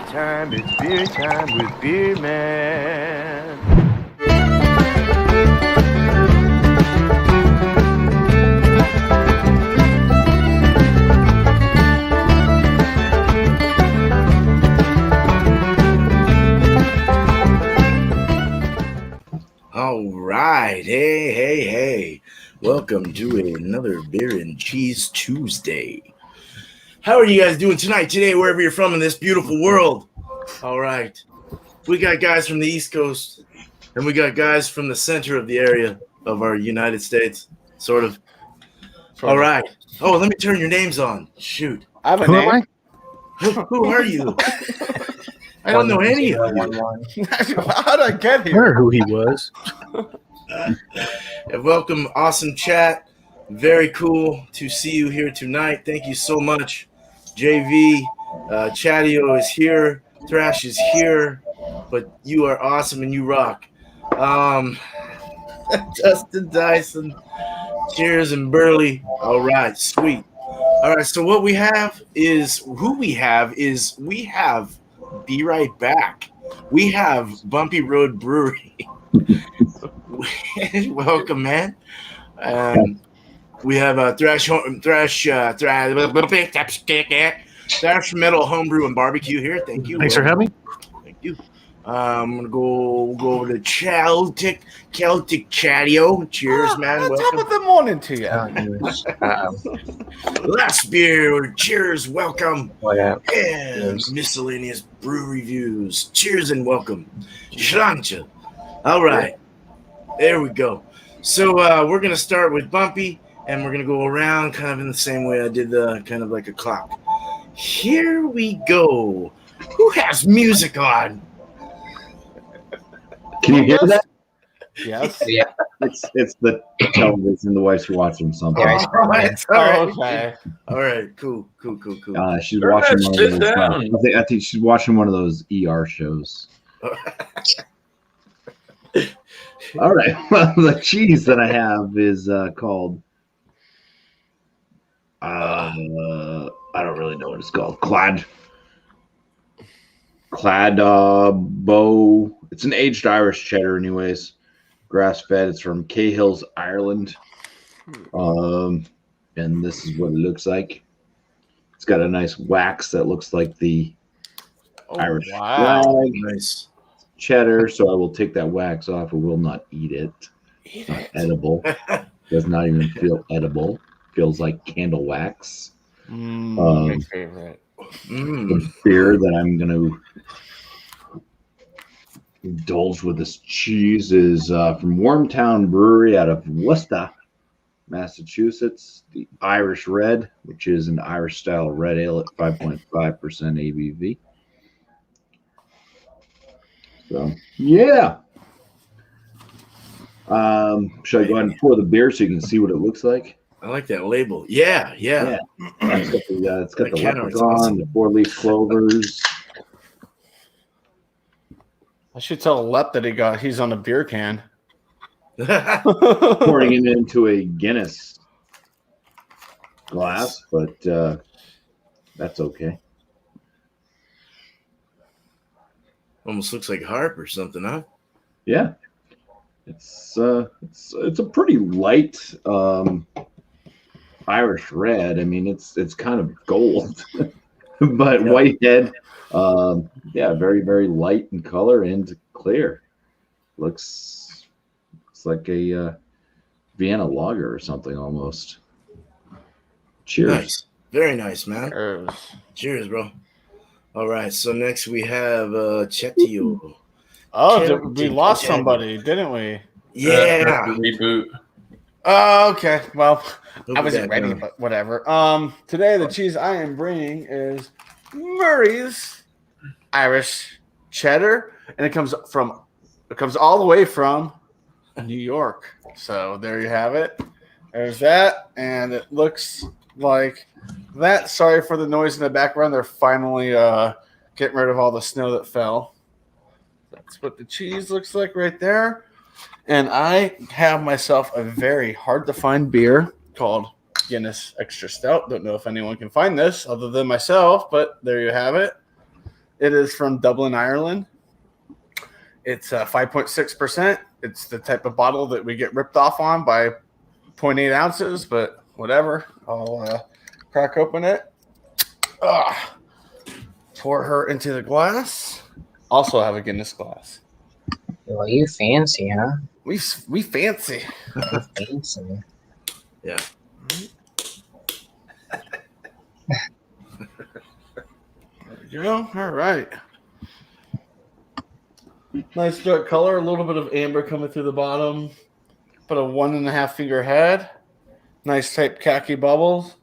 time with Beer Man. All right, hey. Welcome to another Beer and Cheese Tuesday. How are you guys doing tonight, today, wherever you're from in this beautiful world? All right. We got guys from the East Coast, and we got guys from the center of the area of our United States, sort of. All right. Oh, let me turn your names on. Shoot. I have a name. Who are you? I don't know any of you. How did I get here? Who he was. Welcome, awesome chat. Very cool to see you here tonight. Thank you so much. JV, Chadeo is here. Thrash is here. But you are awesome and you rock. Justin Dyson, Cheers and Burley. All right, sweet. All right, so what we have is Be Right Back. We have Bumpy Road Brewery. Welcome, man. We have Thrash Metal Homebrew and Barbecue here. Thank you. Thanks for having me. Thank you. I'm gonna go over to Celtic Chadeo. Cheers, man. Top of the morning to you. Last beer. Cheers. Welcome. Oh, yeah. And Miscellaneous Brew Reviews. Cheers and welcome. Shrancha. All right. There we go. So we're going to start with Bumpy, and we're going to go around kind of in the same way I did the kind of like a clock. Here we go. Who has music on? Can you hear that? Yes. Yeah. It's the television. The wife's watching something. All right. Okay. All right. Cool. She's watching one of those. I think she's watching one of those ER shows. All right. Well, the cheese that I have is called. I don't really know what it's called. Bow. It's an aged Irish cheddar, anyways. Grass fed. It's from Cahill's, Ireland. And this is what it looks like. It's got a nice wax that looks like the Irish flag. Nice. Cheddar, so I will take that wax off. I will not eat it. It's not edible. Does not even feel edible. Feels like candle wax. My favorite. The beer that I'm going to indulge with this cheese is from Wormtown Brewery out of Worcester, Massachusetts. The Irish Red, which is an Irish-style red ale at 5.5% ABV. So, yeah. Should I go ahead and pour the beer so you can see what it looks like? I like that label. Yeah. It's got the leprechaun, the 4-leaf clovers. I should tell Lep that he's on a beer can. Pouring it into a Guinness glass, but that's okay. Almost looks like harp or something, huh? Yeah, it's a pretty light Irish red. I mean, it's kind of gold, but white head. Very, very light in color and clear. Looks like a Vienna lager or something almost. Cheers. Nice. Very nice, man. Cheers, bro. All right, so next we have Chadeo. We lost somebody, didn't we? Yeah. Reboot. Oh, okay. Well, I wasn't ready, but whatever. Today the cheese I am bringing is Murray's Irish Cheddar, and it comes all the way from New York. So there you have it. There's that, and it looks like that. Sorry for the noise in the background. They're finally getting rid of all the snow that fell. That's what the cheese looks like right there. And I have myself a very hard to find beer called Guinness Extra Stout. Don't know if anyone can find this other than myself, but there you have it. It is from Dublin, Ireland. It's 5.6%. It's the type of bottle that we get ripped off on by 0.8 ounces, but whatever. I'll crack open it. Pour her into the glass. Also have a Guinness glass. Well, you fancy, huh? We fancy. Fancy. Yeah. There we go. All right. Nice dark color. A little bit of amber coming through the bottom. But a 1.5 finger head. Nice type khaki bubbles.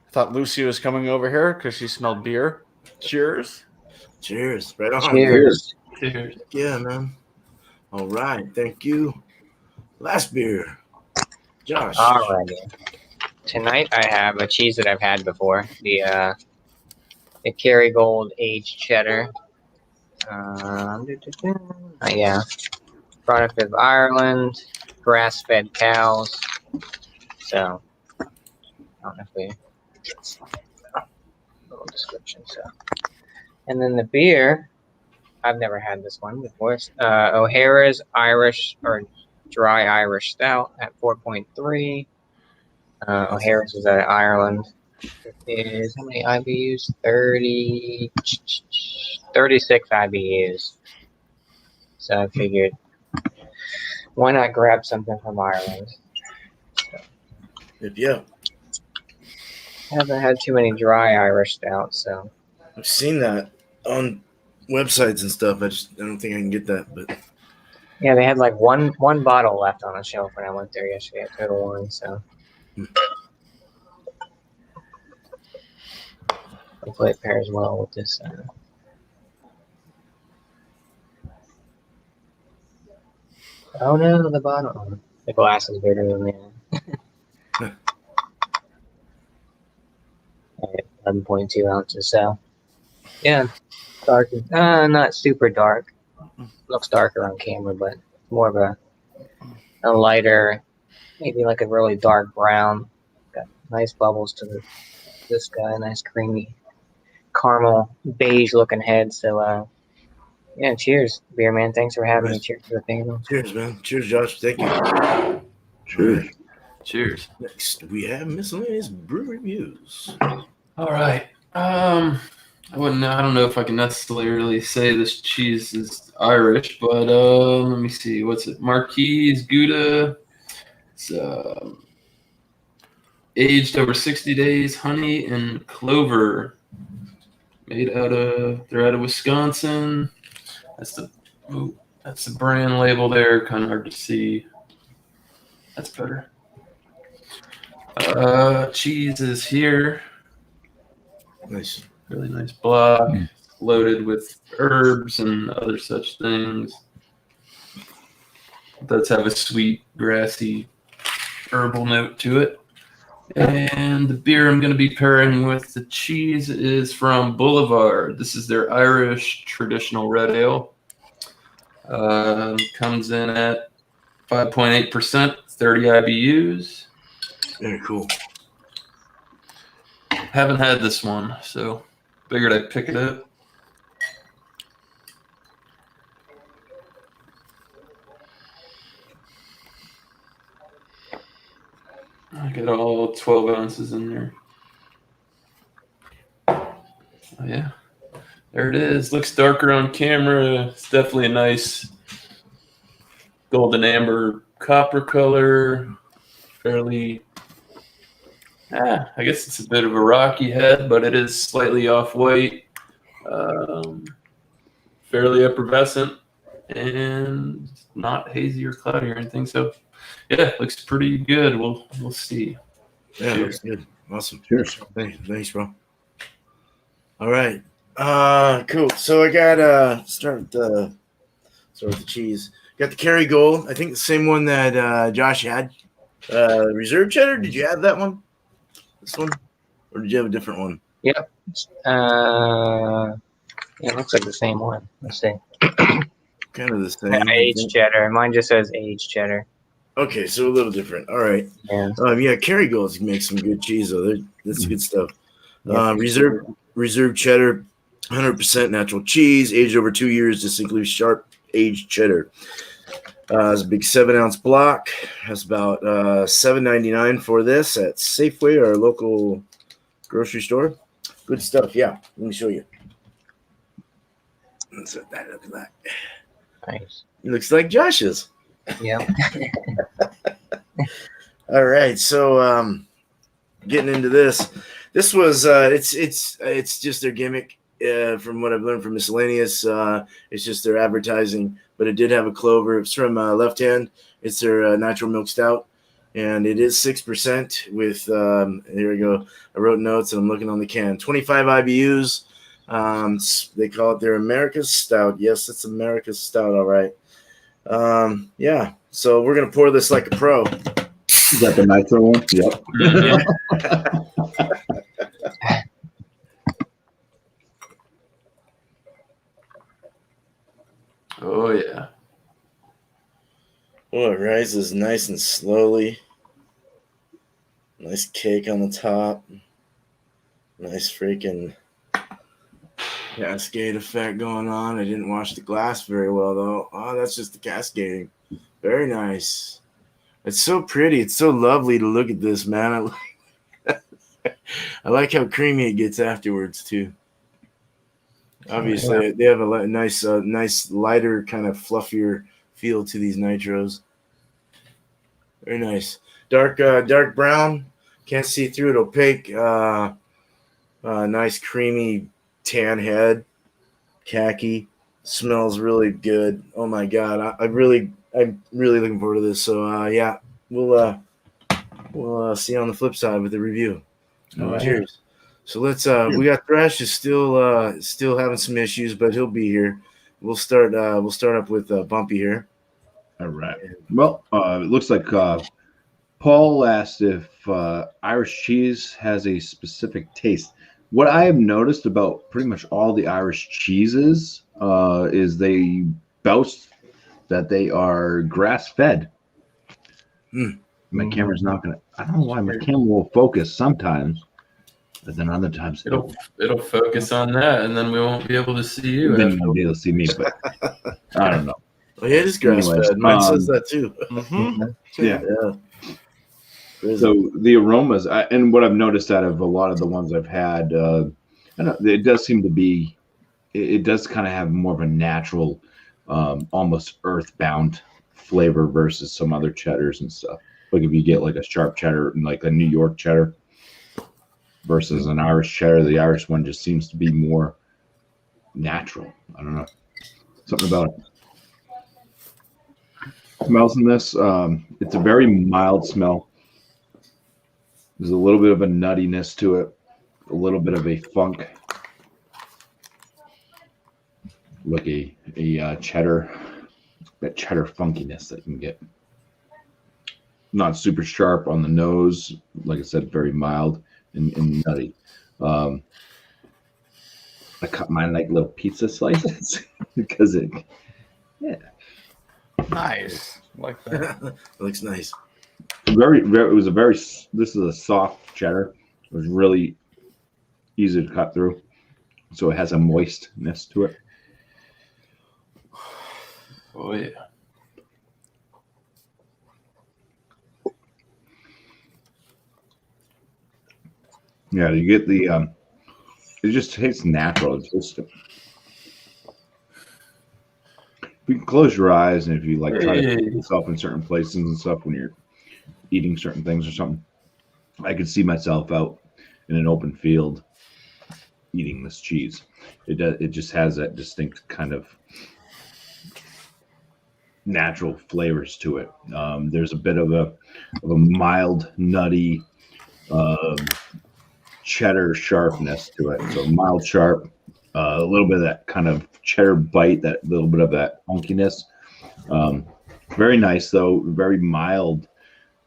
I thought Lucy was coming over here because she smelled beer. Cheers. Cheers. Right on. Cheers. Cheers. Yeah, man. All right. Thank you. Last beer. Josh. Alrighty. Tonight I have a cheese that I've had before. The Kerrygold aged cheddar. Yeah. Product of Ireland. Grass-fed cows. So, I don't know if we... little description, so. And then the beer, I've never had this one before. O'Hara's Irish, or Dry Irish Stout at 4.3. O'Hara's is out of Ireland. It is, how many IBUs? 36 IBUs. So I figured, why not grab something from Ireland? Yeah. I haven't had too many dry Irish stouts, so. I've seen that on websites and stuff. I don't think I can get that, but Yeah, they had like one bottle left on the shelf when I went there yesterday at Total Wine, so. Hopefully it pairs well with this. Oh no, the bottle. The glass is bigger than the. 11.2 ounces, so. Yeah, dark. Not super dark. Looks darker on camera, but more of a lighter, maybe like a really dark brown. Got nice bubbles to this guy, nice creamy caramel beige looking head. So yeah, cheers, beer man. Thanks for having me. Cheers to the panel. cheers, man. Cheers, Josh. Thank you. Cheers. Cheers. Next, we have Miscellaneous Brew Reviews. All right. I don't know if I can necessarily say this cheese is Irish, but let me see. What's it? Marquise Gouda. It's aged over 60 days, honey and clover. They're out of Wisconsin. That's the brand label there. Kind of hard to see. That's better. Cheese is here. Nice. Really nice block, loaded with herbs and other such things. It does have a sweet, grassy, herbal note to it. And the beer I'm going to be pairing with the cheese is from Boulevard. This is their Irish traditional red ale. Comes in at 5.8%, 30 IBUs. Very cool. Haven't had this one, so figured I'd pick it up. I got all 12 ounces in there. Oh, yeah. There it is. Looks darker on camera. It's definitely a nice golden amber copper color. Fairly, I guess it's a bit of a rocky head, but it is slightly off-white. Fairly effervescent and not hazy or cloudy or anything. So, yeah, looks pretty good. We'll see. Yeah, looks good. Awesome. Cheers. Thanks, bro. All right. Cool. So I got start with the cheese. Got the Kerrygold. I think the same one that Josh had. Reserve cheddar. Did you have that one? This one, or did you have a different one? Yep. Yeah, it looks like the same one. Let's see. Kind of the same. Yeah, aged cheddar. Mine just says aged cheddar. Okay, so a little different. All right. Yeah. Yeah, Kerrygold makes some good cheese though. That's good stuff. Yeah. Reserve cheddar. 100% natural cheese, aged over 2 years, distinctly sharp aged cheddar. It's a big 7-ounce block. Has about $7.99 for this at Safeway, our local grocery store. Good stuff. Yeah, let me show you. That's what that looks like. Nice. It looks like Josh's. Yeah. All right, so getting into this. This was it's just their gimmick. From what I've learned from Miscellaneous, it's just their advertising. But it did have a clover. It's from Left Hand. It's their natural milk stout, and it is 6% with. Here we go. I wrote notes and I'm looking on the can. 25 IBUs. They call it their America's Stout. Yes, it's America's Stout. All right. Yeah. So we're gonna pour this like a pro. Is that the nitro one? Yep. Oh yeah. Oh, it rises nice and slowly. Nice cake on the top. Nice freaking cascade effect going on. I didn't wash the glass very well though. Oh, that's just the cascading. Very nice. It's so pretty. It's so lovely to look at this, man. I like how creamy it gets afterwards too. Obviously, they have a nice lighter, kind of fluffier feel to these nitros. Very nice. Dark brown. Can't see through it. Opaque. Nice creamy tan head. Khaki. Smells really good. Oh my god. I'm really looking forward to this. So yeah, we'll see you on the flip side with the review. Cheers. So let's we got Thrash is still having some issues, but he'll be here. We'll start up with Bumpy here. All right. Well, it looks like Paul asked if Irish cheese has a specific taste. What I have noticed about pretty much all the Irish cheeses is they boast that they are grass-fed. My camera's not gonna. I don't know why my camera will focus sometimes, but then other times it'll focus on that, and then we won't be able to see you. Then you won't be able to see me, but I don't know. Oh yeah, it is grass-fed. Mine says that too. Yeah. So the aromas, and what I've noticed out of a lot of the ones I've had, I don't know, it does seem to be, it does kind of have more of a natural, almost earthbound flavor versus some other cheddars and stuff. Like if you get like a sharp cheddar and like a New York cheddar versus an Irish cheddar, the Irish one just seems to be more natural. I don't know, something about it. Smells in this, it's a very mild smell. There's a little bit of a nuttiness to it, a little bit of a funk, like a cheddar, that cheddar funkiness that you can get. Not super sharp on the nose, like I said, very mild and nutty. I cut mine like little pizza slices because it, yeah. Nice, like that. It looks nice. This is a soft cheddar. It was really easy to cut through. So it has a moistness to it. Oh yeah. Yeah, you get the it just tastes natural. It's just, if you can close your eyes and if you like try to put yourself in certain places and stuff when you're eating certain things or something, I could see myself out in an open field eating this cheese. It just has that distinct kind of natural flavors to it. There's a bit of a mild nutty cheddar sharpness to it. So mild sharp, a little bit of that kind of cheddar bite, that little bit of that funkiness. Very nice though, very mild.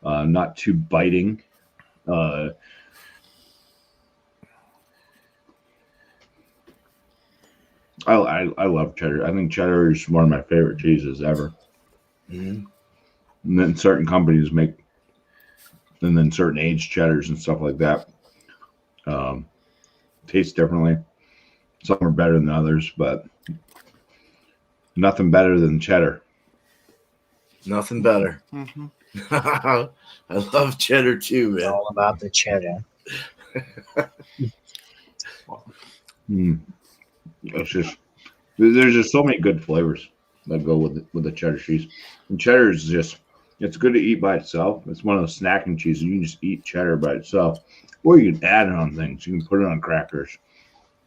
Not too biting. I love cheddar. I think cheddar is one of my favorite cheeses ever. And then certain companies make, and then certain aged cheddars and stuff like that taste differently. Some are better than others, but nothing better than cheddar. Nothing better. Mm-hmm. I love cheddar too, It's man. all about the cheddar. It's just there's just so many good flavors that go with the cheddar cheese. And cheddar is just it's good to eat by itself. It's one of those snacking cheeses. You can just eat cheddar by itself, or you can add it on things. You can put it on crackers.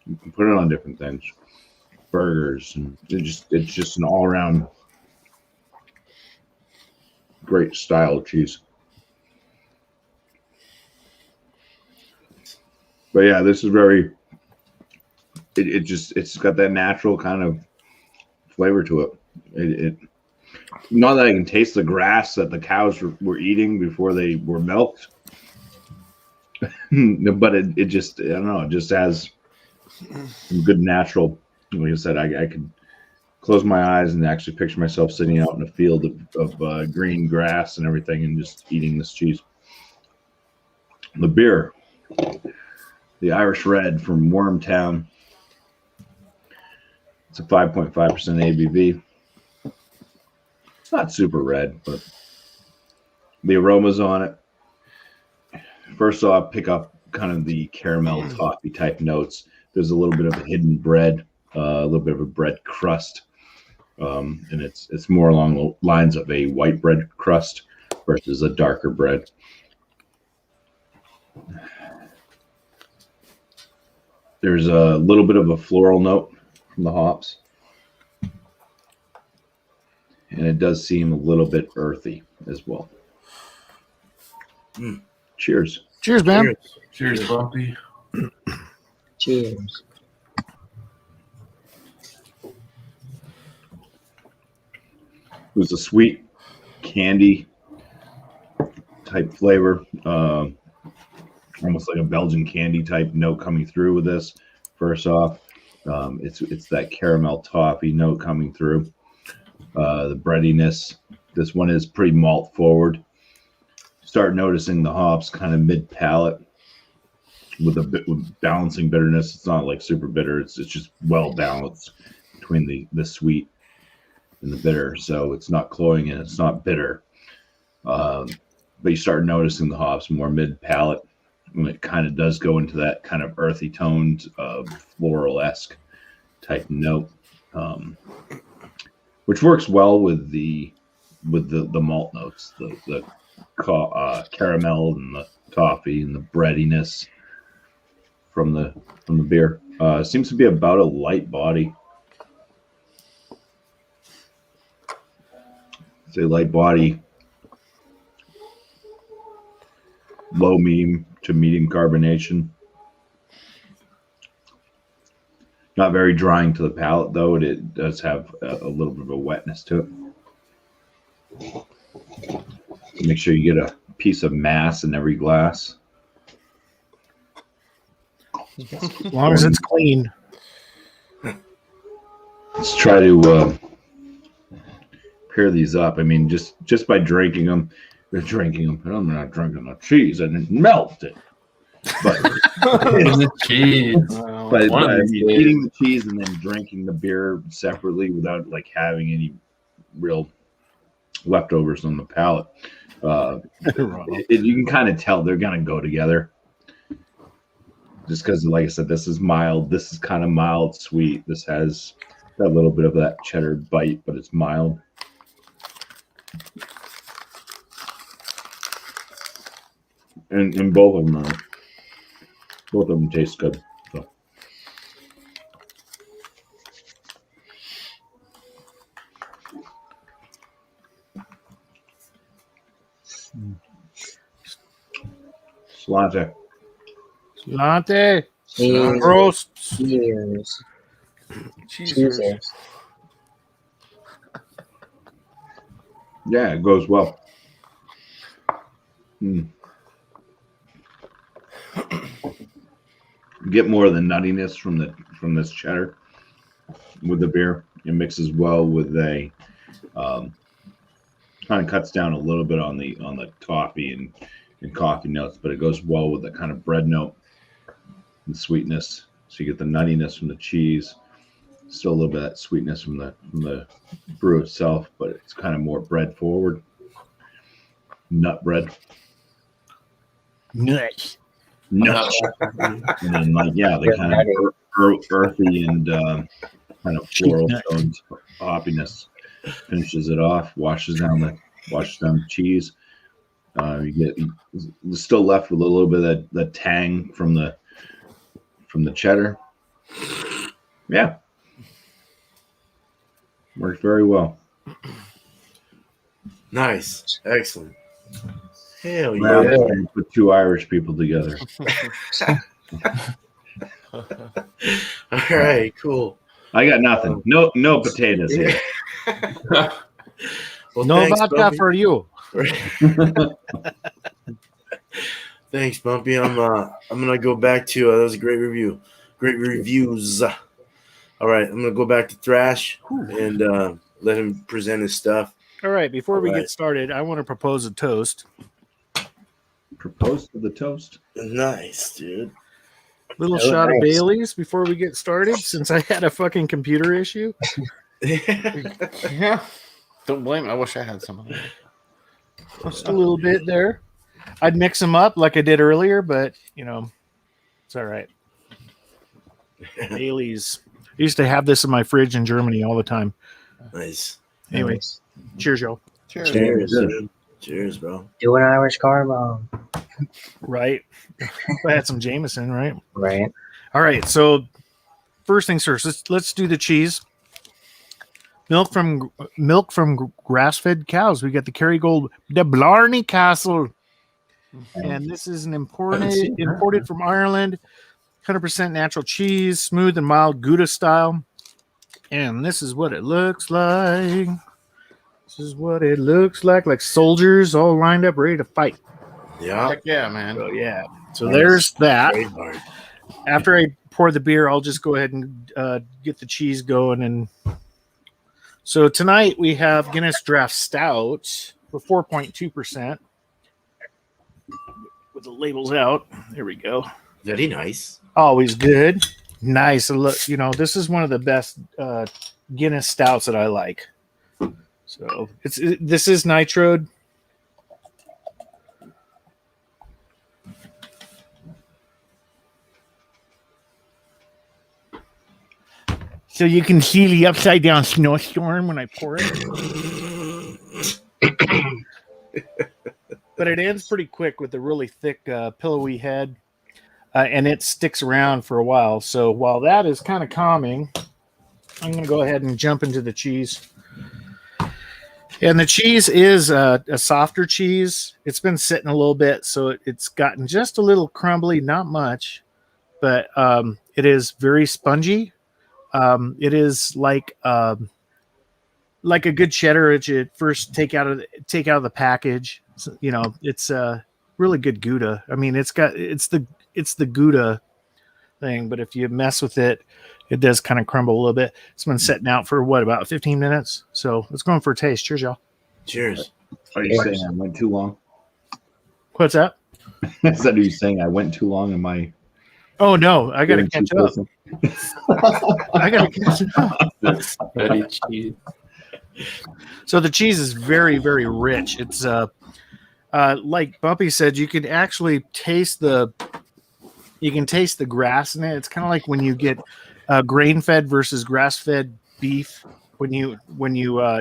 You can put it on different things, burgers, and it's just an all around great style of cheese. But yeah, this is very. It's got that natural kind of flavor to it. It not that I can taste the grass that the cows were eating before they were milked, but it just I don't know. It just has some good natural. Like I said, I could close my eyes and actually picture myself sitting out in a field of green grass and everything, and just eating this cheese. The beer, the Irish Red from Wormtown. It's a 5.5% ABV. It's not super red, but the aromas on it. First off, pick up kind of the caramel toffee type notes. There's a little bit of a hidden bread, a little bit of a bread crust, and it's more along the lines of a white bread crust versus a darker bread. There's a little bit of a floral note from the hops, and it does seem a little bit earthy as well. Cheers. Cheers, man. Cheers, Bumpy. Cheers. It was a sweet candy type flavor, almost like a Belgian candy type note coming through with this. First off, it's that caramel toffee note coming through. The breadiness. This one is pretty malt forward. Start noticing the hops kind of mid palate with with balancing bitterness. It's not like super bitter. It's just well balanced between the sweet and the bitter. So it's not cloying and it's not bitter. But you start noticing the hops more mid palate. And it kind of does go into that kind of earthy toned, floral-esque type note, which works well with the malt notes, the caramel and the toffee and the breadiness from the beer. Seems to be about a light body. Say light body, low to medium carbonation. Not very drying to the palate, though. It does have a little bit of a wetness to it. Make sure you get a piece of mass in every glass. As long as it's clean. Let's try to pair these up. I mean, just by drinking them. They're drinking them, but I'm not drinking the cheese, and it melted. But the cheese. But I mean, eating the cheese and then drinking the beer separately without like having any real leftovers on the palate, you can kind of tell they're gonna go together. Just because, like I said, this is mild. This is kind of mild sweet. This has a little bit of that cheddar bite, but it's mild. And both of them taste good. So. Slante. Latte. Cheers. Roast. Cheers. Cheers. Cheers. Yeah, it goes well. Get more of the nuttiness from this cheddar with the beer. It mixes well with a kind of cuts down a little bit on the toffee and coffee notes, but it goes well with the kind of bread note and sweetness So you get the nuttiness from the cheese, still a little bit of that sweetness from the brew itself, but it's kind of more bread forward, nut bread. Nice. Nuts. And then like the kind of earthy and kind of floral tones, hoppiness finishes it off, washes down the cheese. You get still left with a little bit of the tang from the cheddar. Yeah, works very well. Nice, excellent. Hell Wow, yeah! put two Irish people together. All right, cool. I got nothing. No potatoes here. Well, No thanks, vodka Bumpy. for you. Thanks, Bumpy. I'm gonna go back to that was a great review. Great reviews. All right, I'm gonna go back to Thrash and let him present his stuff. All right, before we All right. get started, I want to propose a toast. Propose to the toast. Nice, dude. Little Oh, shot of nice. Bailey's before we get started, since I had a fucking computer issue. Yeah. Don't blame me. I wish I had some of that. Just a little bit there. I'd mix them up like I did earlier, but it's all right. Bailey's. I used to have this in my fridge in Germany all the time. Nice. Anyway, Nice. cheers, y'all. Cheers. Cheers, dude. Cheers, bro. Do an Irish car bomb. Right. I had some Jameson, right? Right. All right. So first things first, let's do the cheese. Milk from grass-fed cows. We got the Kerrygold de Blarney Castle, and this is an imported from Ireland. 100% natural cheese, smooth and mild Gouda style. And this is what it looks like. This is what it looks like soldiers all lined up, ready to fight. Yeah. Heck yeah, man. So yeah. So there's that. Great part. After I pour the beer, I'll just go ahead and get the cheese going. And so tonight we have Guinness Draft Stout for 4.2%. With the labels out. There we go. Very nice. Always good. Nice. Look, this is one of the best Guinness stouts that I like. So this is nitroed. So you can see the upside down snowstorm when I pour it. But it ends pretty quick with a really thick, pillowy head. And it sticks around for a while. So while that is kind of calming, I'm going to go ahead and jump into the cheese. And the cheese is a softer cheese. It's been sitting a little bit, so it's gotten just a little crumbly, not much, but it is very spongy. It is like a good cheddar that you first take out of the package. So, it's a really good Gouda. I mean, it's the Gouda thing, but if you mess with it, it does kind of crumble a little bit. It's been sitting out for about 15 minutes. So let's go in for a taste. Cheers, y'all. Cheers. Are you saying I went too long? What's that? Is that you saying I went too long in my? Oh no, I gotta catch up. I gotta catch up. Ready cheese. So the cheese is very, very rich. It's like Bumpy said, you can actually taste the grass in it. It's kind of like when you get grain-fed versus grass-fed beef. When you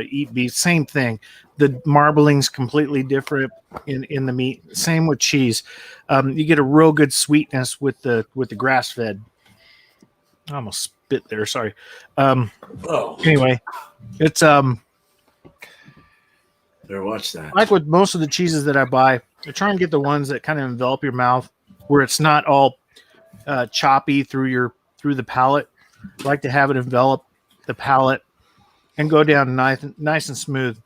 eat beef, same thing. The marbling's completely different in the meat. Same with cheese. You get a real good sweetness with the grass-fed. I almost spit there. Sorry. Anyway, it's Better watch that. like with most of the cheeses that I buy. I try and get the ones that kind of envelop your mouth, where it's not all choppy through the palate. I like to have it envelop the palate and go down nice and smooth,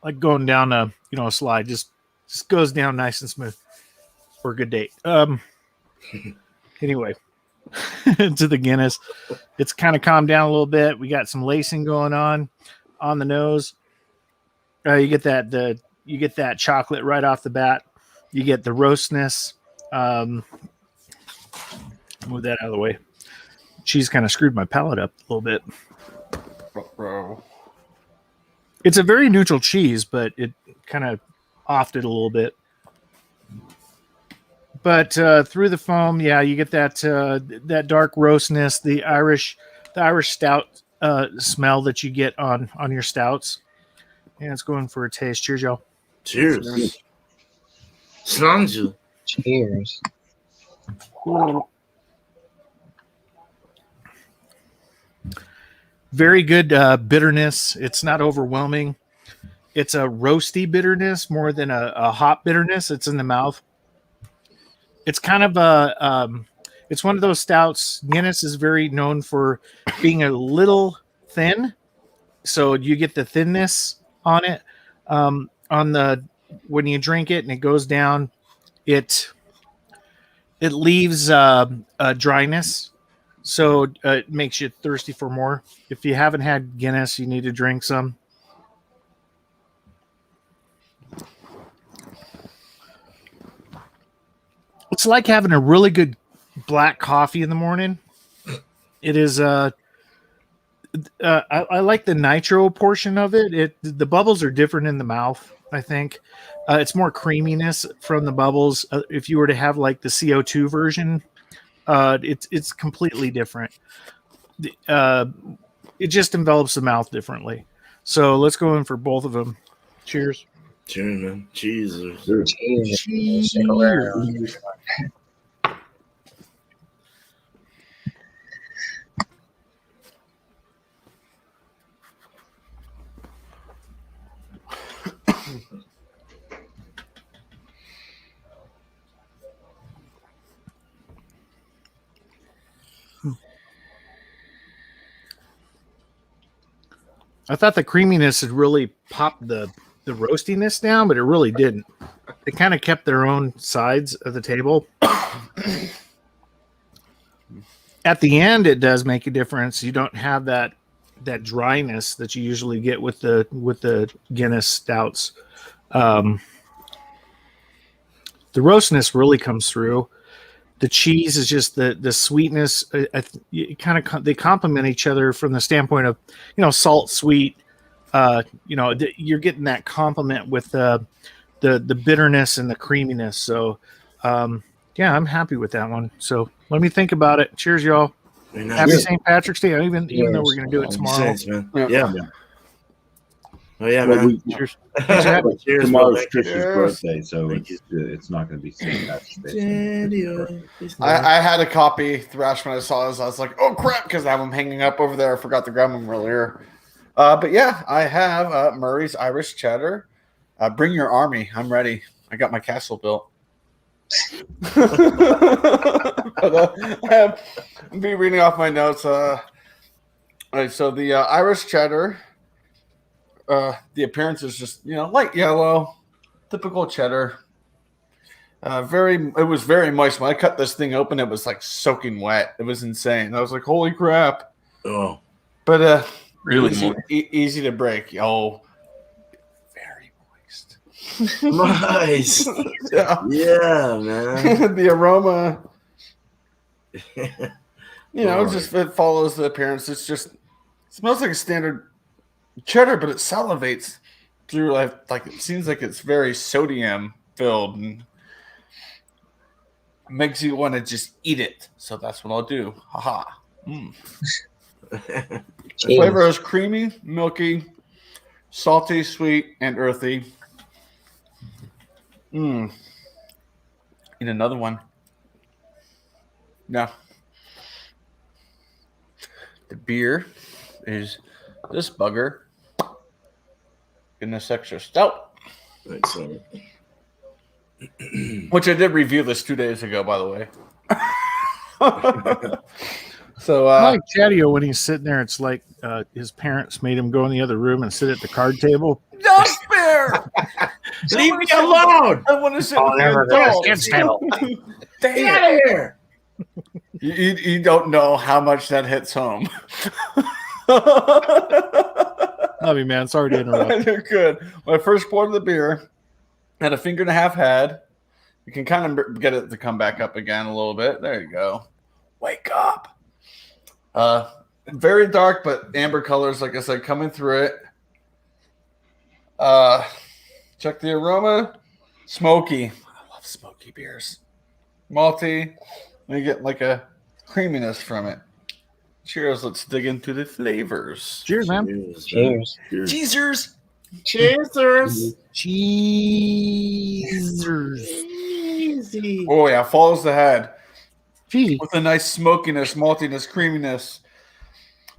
like going down a slide. Just goes down nice and smooth for a good date. Anyway, to the Guinness, it's kind of calmed down a little bit. We got some lacing going on the nose. You get that chocolate right off the bat. You get the roastness. Move that out of the way. cheese kind of screwed my palate up a little bit. It's a very neutral cheese, but it kind of offed it a little bit. But through the foam, yeah, you get that dark roastness, the Irish stout smell that you get on your stouts. Yeah, it's going for a taste. Cheers, y'all. Cheers. Slanju. Cheers. Very good bitterness. It's not overwhelming. It's a roasty bitterness more than a hop bitterness. It's in the mouth. It's kind of it's one of those stouts. Guinness is very known for being a little thin, so you get the thinness on it. When you drink it and it goes down, it leaves a dryness, so it makes you thirsty for more. If you haven't had Guinness, you need to drink some. It's like having a really good black coffee in the morning. It is. I like the nitro portion of it. The bubbles are different in the mouth. I think it's more creaminess from the bubbles. If you were to have like the CO2 version, it's completely different. It just envelops the mouth differently. So let's go in for both of them. Cheers. Cheers, man. Jesus. Cheers. I thought the creaminess had really popped the roastiness down, but it really didn't. They kind of kept their own sides of the table. At the end, it does make a difference. You don't have that dryness that you usually get with the Guinness stouts. The roastness really comes through. The cheese is just the sweetness. They complement each other from the standpoint of, salt, sweet. You're getting that complement with the bitterness and the creaminess. So, yeah, I'm happy with that one. So let me think about it. Cheers, y'all. Happy St. Patrick's Day, even though we're going to do it tomorrow. Thanks, man. Yeah. Oh, yeah, Well, man. Cheers. Cheers, Tomorrow's brother. Trish's Cheers. birthday, so it's not going to be St. Patrick's Day. I had a copy Thrash when I saw this. I was like, oh crap, because I have them hanging up over there. I forgot to grab them earlier. But yeah, I have Murray's Irish Cheddar. Bring your army. I'm ready. I got my castle built. I'll be reading off my notes. All right, so the Irish Cheddar, the appearance is just, light yellow, typical cheddar. It was very moist. When I cut this thing open, it was like soaking wet. It was insane. I was like, holy crap. Oh. But Really easy to break. Oh, very moist. Nice. Yeah. Yeah, man. The aroma, it follows the appearance. It smells like a standard cheddar, but it salivates through like it seems like it's very sodium filled and makes you want to just eat it. So that's what I'll do. Haha. The flavor is creamy, milky, salty, sweet, and earthy. Eat another one. No. The beer is this bugger in this extra stout. Excellent. Which I did review this 2 days ago, by the way. So I like Chadeo when he's sitting there. It's like his parents made him go in the other room and sit at the card table. not fair. Leave me alone. I want to sit I'll with never the go to adults. kids' table. Get out of here. You don't know how much that hits home. Love you, man. Sorry to interrupt. You're good. When I first poured the beer, had a finger and a half head. You can kind of get it to come back up again a little bit. There you go. Wake up. Very dark, but amber colors, like I said, coming through it. Check the aroma. Smoky. I love smoky beers. Malty. You get like a creaminess from it. Cheers. Let's dig into the flavors. Cheers, man. Cheers. Cheers. Cheers. Cheers. Easy. Oh, yeah. Follows the head Cheesy. with a nice smokiness, maltiness, creaminess,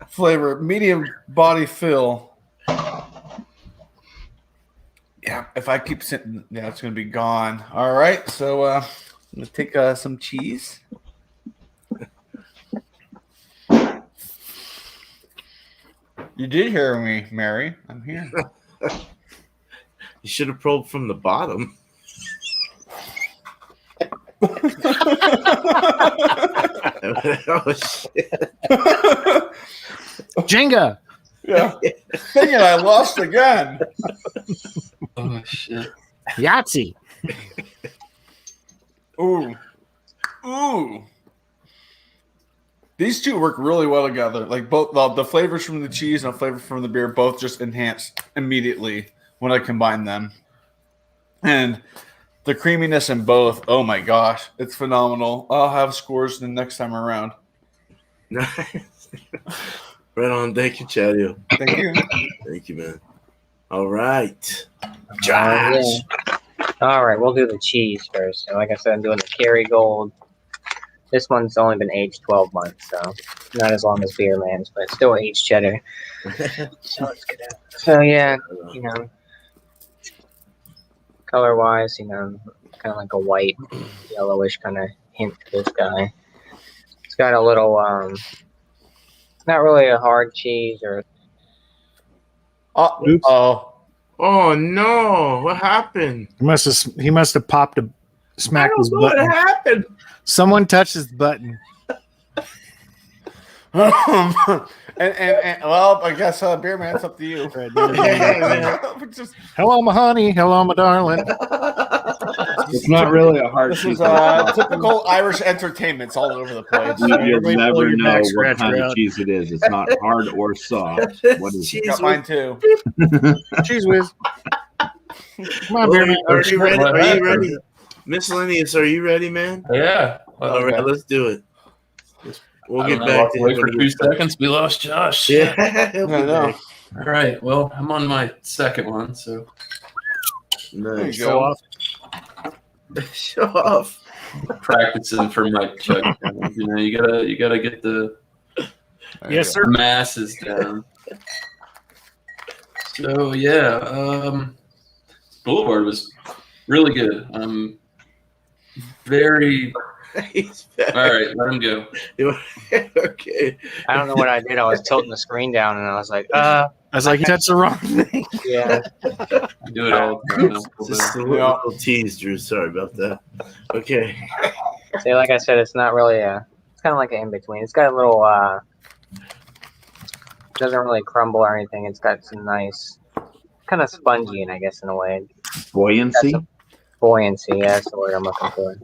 flavor, medium body fill. Yeah, if I keep sitting, yeah, it's going to be gone. All right. So I'm going to take some cheese. You did hear me, Mary. I'm here. You should have probed from the bottom. Oh, shit. Jenga. Yeah. Dang it, I lost again. Oh shit! Yahtzee. Ooh. Ooh. These two work really well together. Like both the flavors from the cheese and the flavor from the beer both just enhance immediately when I combine them. And the creaminess in both, oh my gosh, it's phenomenal. I'll have scores the next time around. Nice. Right on. Thank you, Chadeo. Thank you. Thank you, man. All right. Yeah. Josh. All right, we'll do the cheese first. So like I said, I'm doing the Kerrygold. This one's only been aged 12 months, so not as long as Beer Man's, but it's still aged cheddar. So let's get out. So yeah, you know, color-wise, you know, kind of like a white, yellowish kind of hint to this guy. It's got a little, not really a hard cheese or. Oh. Oh no! What happened? He must have popped a smacked his What button. happened? Someone touched his button. and well, I guess Beer Man, it's up to you. Just- Hello, my honey. Hello, my darling. It's not really a hard This cheese. is typical Irish entertainments all over the place. You'll Everybody pull never your know back what scratcher kind of out. cheese it is. It's not hard or soft. What is it? Got mine too. Cheese whiz. Come on, Well, Beer Man. are you ready? What Are you happened? ready? Miscellaneous, are you ready, man? Yeah. Well, All right, let's do it. We'll get back to Wait him for when 2 he- seconds. We lost Josh. Yeah, he'll be I know. back. All right. Well, I'm on my second one, so Nice. There you go. Show off. practicing for my check. You know, you gotta get the Yes, sir. masses down. So yeah, Boulevard was really good. Very. He's back. All right, let him go. Okay. I don't know what I did. I was tilting the screen down, and I was like, I was like, he touched the wrong thing. yeah. I do it all the time. Just a little tease, Drew. Sorry about that. Okay. See, like I said, it's not really it's kind of like an in-between. It's got a little, doesn't really crumble or anything. It's got some nice, kind of spongy, and I guess in a way. Buoyancy? Buoyancy, yeah, that's the word I'm looking for.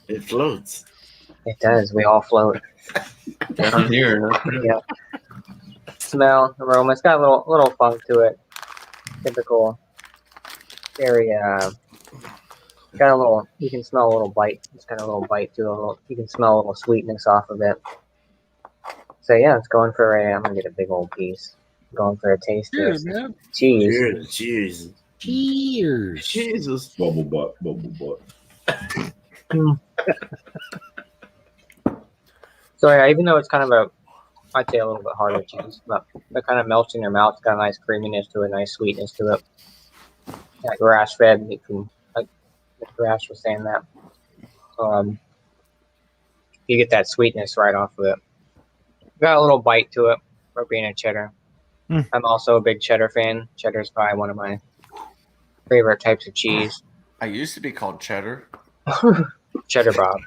It floats. It does. We all float. Down here. Huh? Yeah. Smell, aroma. It's got a little funk to it. Typical. Very got a little. You can smell a little bite. It's got a little bite to it. You can smell a little sweetness off of it. So yeah, it's going for a. I'm gonna get a big old piece. Going for a taste. Cheers, here. man. Cheese. Cheers. Cheers. Jesus. Bubble butt, bubble butt. So yeah, even though it's kind of I'd say a little bit harder cheese, but it kind of melts in your mouth. It's got a nice creaminess to it, nice sweetness to it. Like grass fed, like Thrash was saying that. You get that sweetness right off of it. Got a little bite to it for being a cheddar. I'm also a big cheddar fan. Cheddar's probably one of my favorite types of cheese. I used to be called Cheddar. Cheddar Bob.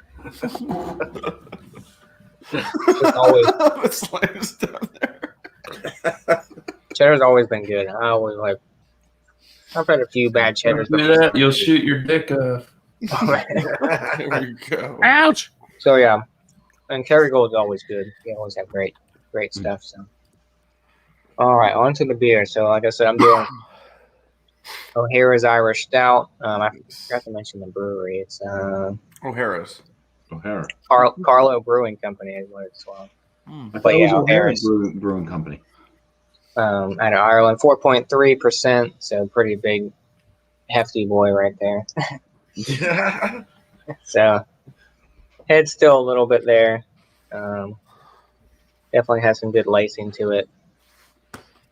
It's always, The slave's down there. cheddar's always been good. I've had a few bad cheddars. Do that, you'll shoot your dick off. There we go. Ouch. So yeah, And Kerrygold's always good. They always have great stuff. So, all right, on to the beer. So, like I said, I'm doing O'Hara's Irish Stout. I forgot to mention the brewery. It's O'Hara's. O'Hara. Carlo Brewing Company is what it's called. I thought it was O'Hara's Brewing Company. Out of Ireland, 4.3%. So pretty big, hefty boy right there. So head's still a little bit there. Definitely has some good lacing to it.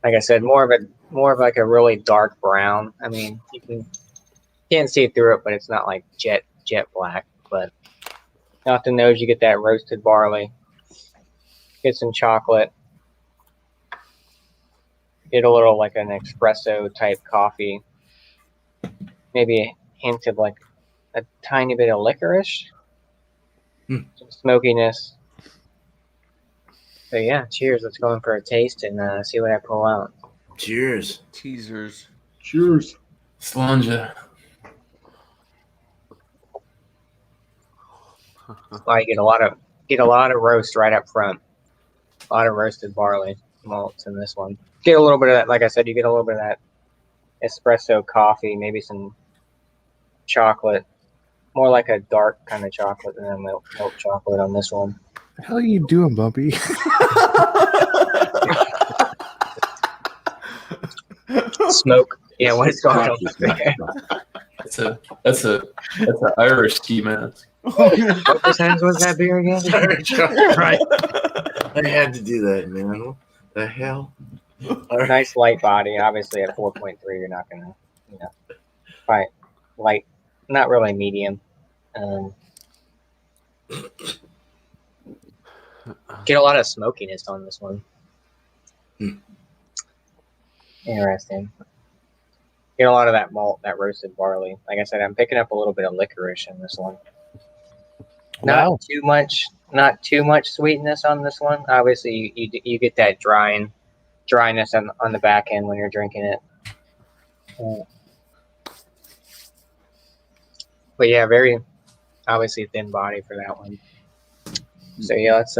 Like I said, more of like a really dark brown. I mean, can't see through it, but it's not like jet black. But off the nose, you get that roasted barley. Get some chocolate. Get a little like an espresso type coffee. Maybe a hint of like a tiny bit of licorice. Some smokiness. So yeah, cheers. Let's go in for a taste and see what I pull out. Cheers. Teasers. Cheers. Slanja. Well, you get a lot of roast right up front. A lot of roasted barley malts in this one. Get a little bit of that. Like I said, you get a little bit of that espresso coffee, maybe some chocolate. More like a dark kind of chocolate than a milk chocolate on this one. The hell are you doing, Bumpy? Smoke. Yeah, what is going on there? That's a Irish ski mask. What percentage was that beer again? Right. I had to do that, man. What the hell? Nice light body. Obviously, at 4.3, you're not gonna, quite light. Not really medium. Get a lot of smokiness on this one. Interesting. Get a lot of that malt, that roasted barley. Like I said, I'm picking up a little bit of licorice in this one. Wow. Not too much sweetness on this one. Obviously, you get that dryness on the back end when you're drinking it. But yeah, very obviously thin body for that one. So yeah, let's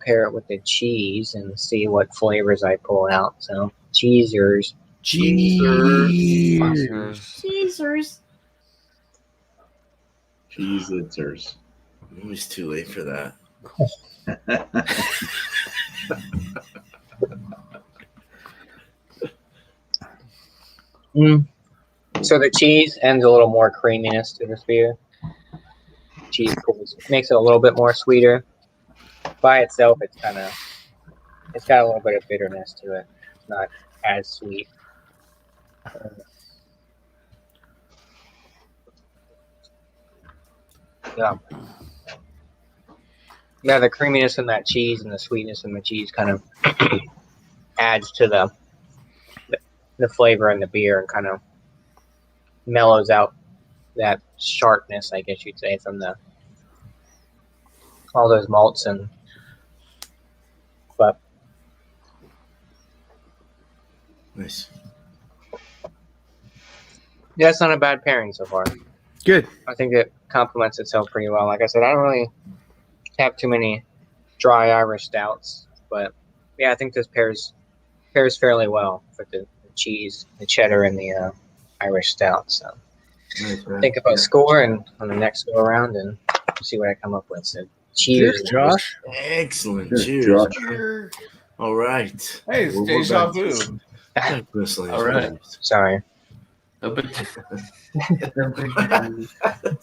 pair it with the cheese and see what flavors I pull out. So cheesers. Teasers. Cheese-itzers. It's too late for that. So the cheese adds a little more creaminess to this beer. Cheese makes it a little bit more sweeter. By itself, it's got a little bit of bitterness to it. It's not as sweet. Yeah, the creaminess in that cheese and the sweetness in the cheese kind of adds to the flavor in the beer and kind of mellows out that sharpness, I guess you'd say, from all those malts but Nice. yeah, it's not a bad pairing so far. Good. I think it complements itself pretty well. Like I said, I don't really have too many dry Irish stouts, but yeah, I think this pairs fairly well with the cheese, the cheddar, and the Irish stout. So Nice, man. think about score and on the next go around and see what I come up with. So cheers, Josh. Excellent. Cheers, Cheers. Josh. All right. Hey, it's We'll deja go back vu. to- All right. Sorry. No big-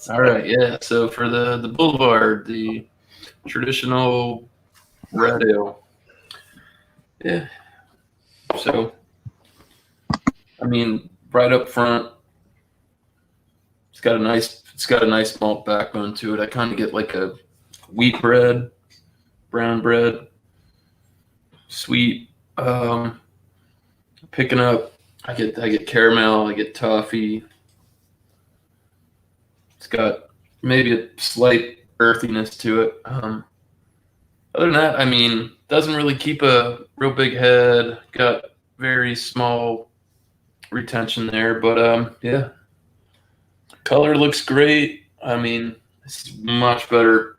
All right, yeah. So for the Boulevard, the traditional red ale. Yeah. So, I mean, right up front, it's got a nice malt backbone to it. I kind of get like a wheat bread, brown bread, sweet. Picking up, I get caramel, I get toffee. It's got maybe a slight earthiness to it. Other than that, I mean, doesn't really keep a real big head. Got very small retention there, but yeah. Color looks great. I mean, it's much better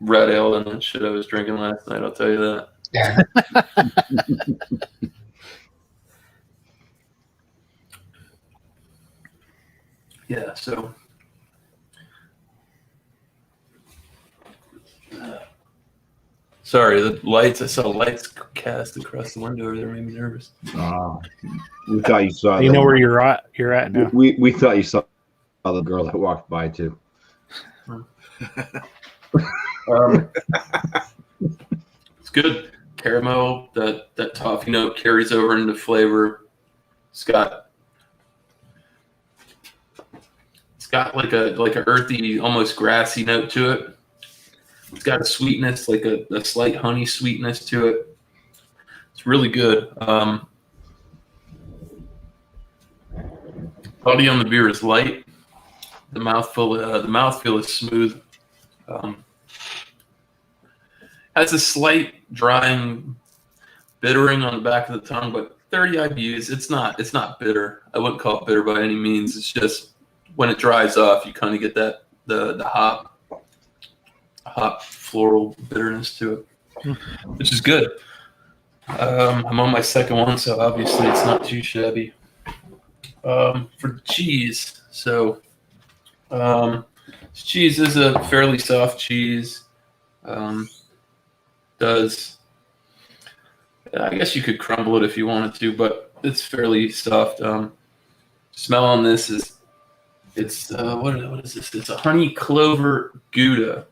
red ale than that shit I was drinking last night. I'll tell you that. Yeah. So. Sorry, the lights. I saw lights cast across the window over there. Made me nervous. We thought you saw. You know where you're at now. We thought you saw the girl that walked by too. It's good. Caramel. That toffee note carries over into flavor. It's got like a earthy, almost grassy note to it. It's got a sweetness, like a slight honey sweetness to it. It's really good. Body on the beer is light. The mouthfeel is smooth. Has a slight drying, bittering on the back of the tongue, but 30 IBUs. It's not bitter. I wouldn't call it bitter by any means. It's just when it dries off, you kind of get that the hop floral bitterness to it, which is good. I'm on my second one, so obviously it's not too shabby. For the cheese, so cheese is a fairly soft cheese. I guess you could crumble it if you wanted to, but it's fairly soft. Smell on this is what is this? It's a honey clover Gouda.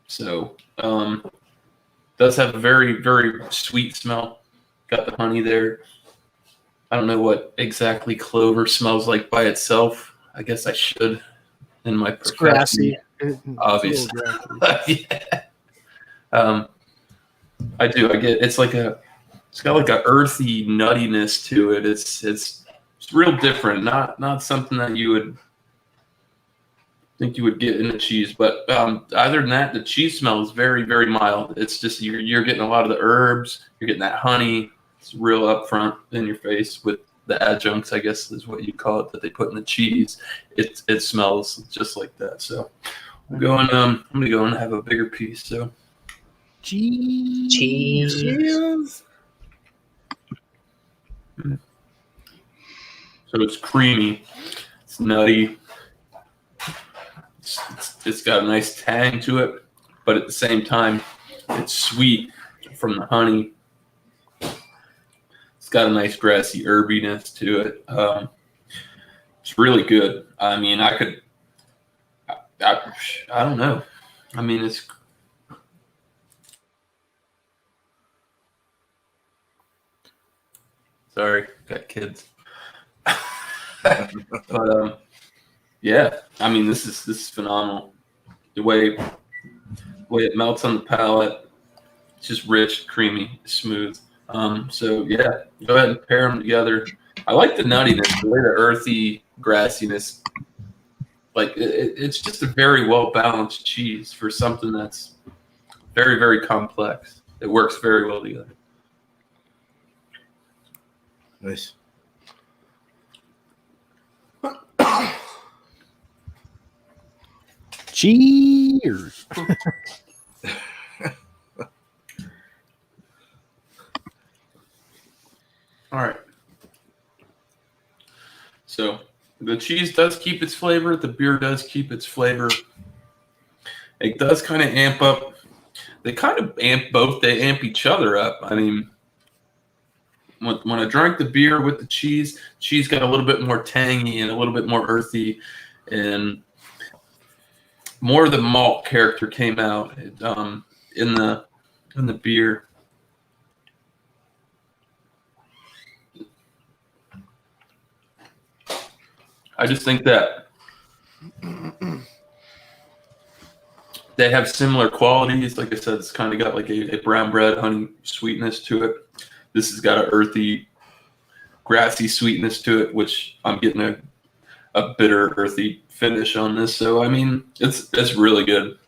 So does have a very, very sweet smell. Got the honey there. I don't know what exactly clover smells like by itself. I guess I should in my It's grassy. Obviously. Yeah. I do. It's got like a earthy nuttiness to it. It's real different. Not something that you would think you would get in a cheese, but other than that, the cheese smell is very, very mild. It's just you're getting a lot of the herbs. You're getting that honey. It's real upfront in your face with the adjuncts, I guess is what you call it, that they put in the cheese. It smells just like that. So I'm gonna go and have a bigger piece. So Cheese. So it's creamy. It's nutty. It's got a nice tang to it, but at the same time, it's sweet from the honey. It's got a nice grassy herbiness to it. It's really good. I mean, I don't know. I mean, it's sorry, got kids. But yeah, I mean, this is phenomenal. The way it melts on the palate, it's just rich, creamy, smooth. So yeah, go ahead and pair them together. I like the nuttiness, the way the earthy grassiness. Like it's just a very well balanced cheese for something that's very, very complex. It works very well together. Nice. Cheers. All right. So the cheese does keep its flavor. The beer does keep its flavor. It does kind of amp up. They kind of amp both. They amp each other up. I mean, when I drank the beer with the cheese got a little bit more tangy and a little bit more earthy, and more of the malt character came out in the beer. I just think that they have similar qualities. Like I said, it's kind of got like a brown bread honey sweetness to it. This has got an earthy, grassy sweetness to it, which I'm getting a bitter, earthy finish on this. So I mean, it's really good.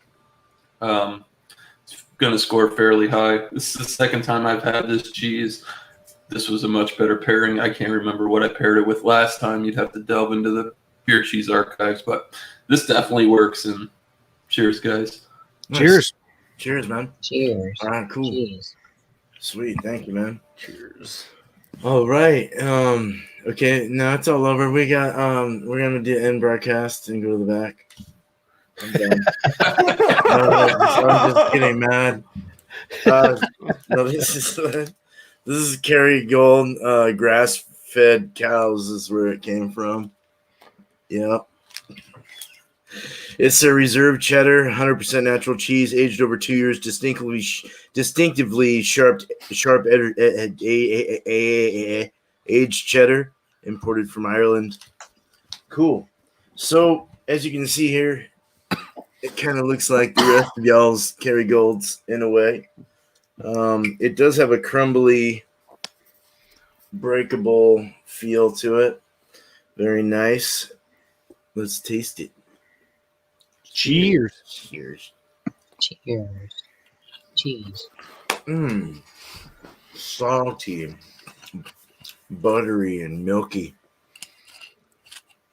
It's gonna score fairly high. This is the second time I've had this cheese. This was a much better pairing. I can't remember what I paired it with last time. You'd have to delve into the beer cheese archives, but this definitely works. And cheers, guys. Nice. Cheers. Cheers, man. Cheers. All right, cool. Cheers. Sweet. Thank you, man. Cheers. All right. Okay, now it's all over. We got we're gonna do end broadcast and go to the back. I'm done. I'm just getting mad. No, this is Kerrygold, grass-fed cows is where it came from. Yep. It's a reserve cheddar, 100% natural cheese, aged over 2 years, distinctively sharp aged cheddar, imported from Ireland. Cool. So, as you can see here, it kind of looks like the rest of y'all's Kerrygold's in a way. It does have a crumbly, breakable feel to it. Very nice. Let's taste it. Cheers. Cheers. Cheers. Cheese. Salty, buttery, and milky.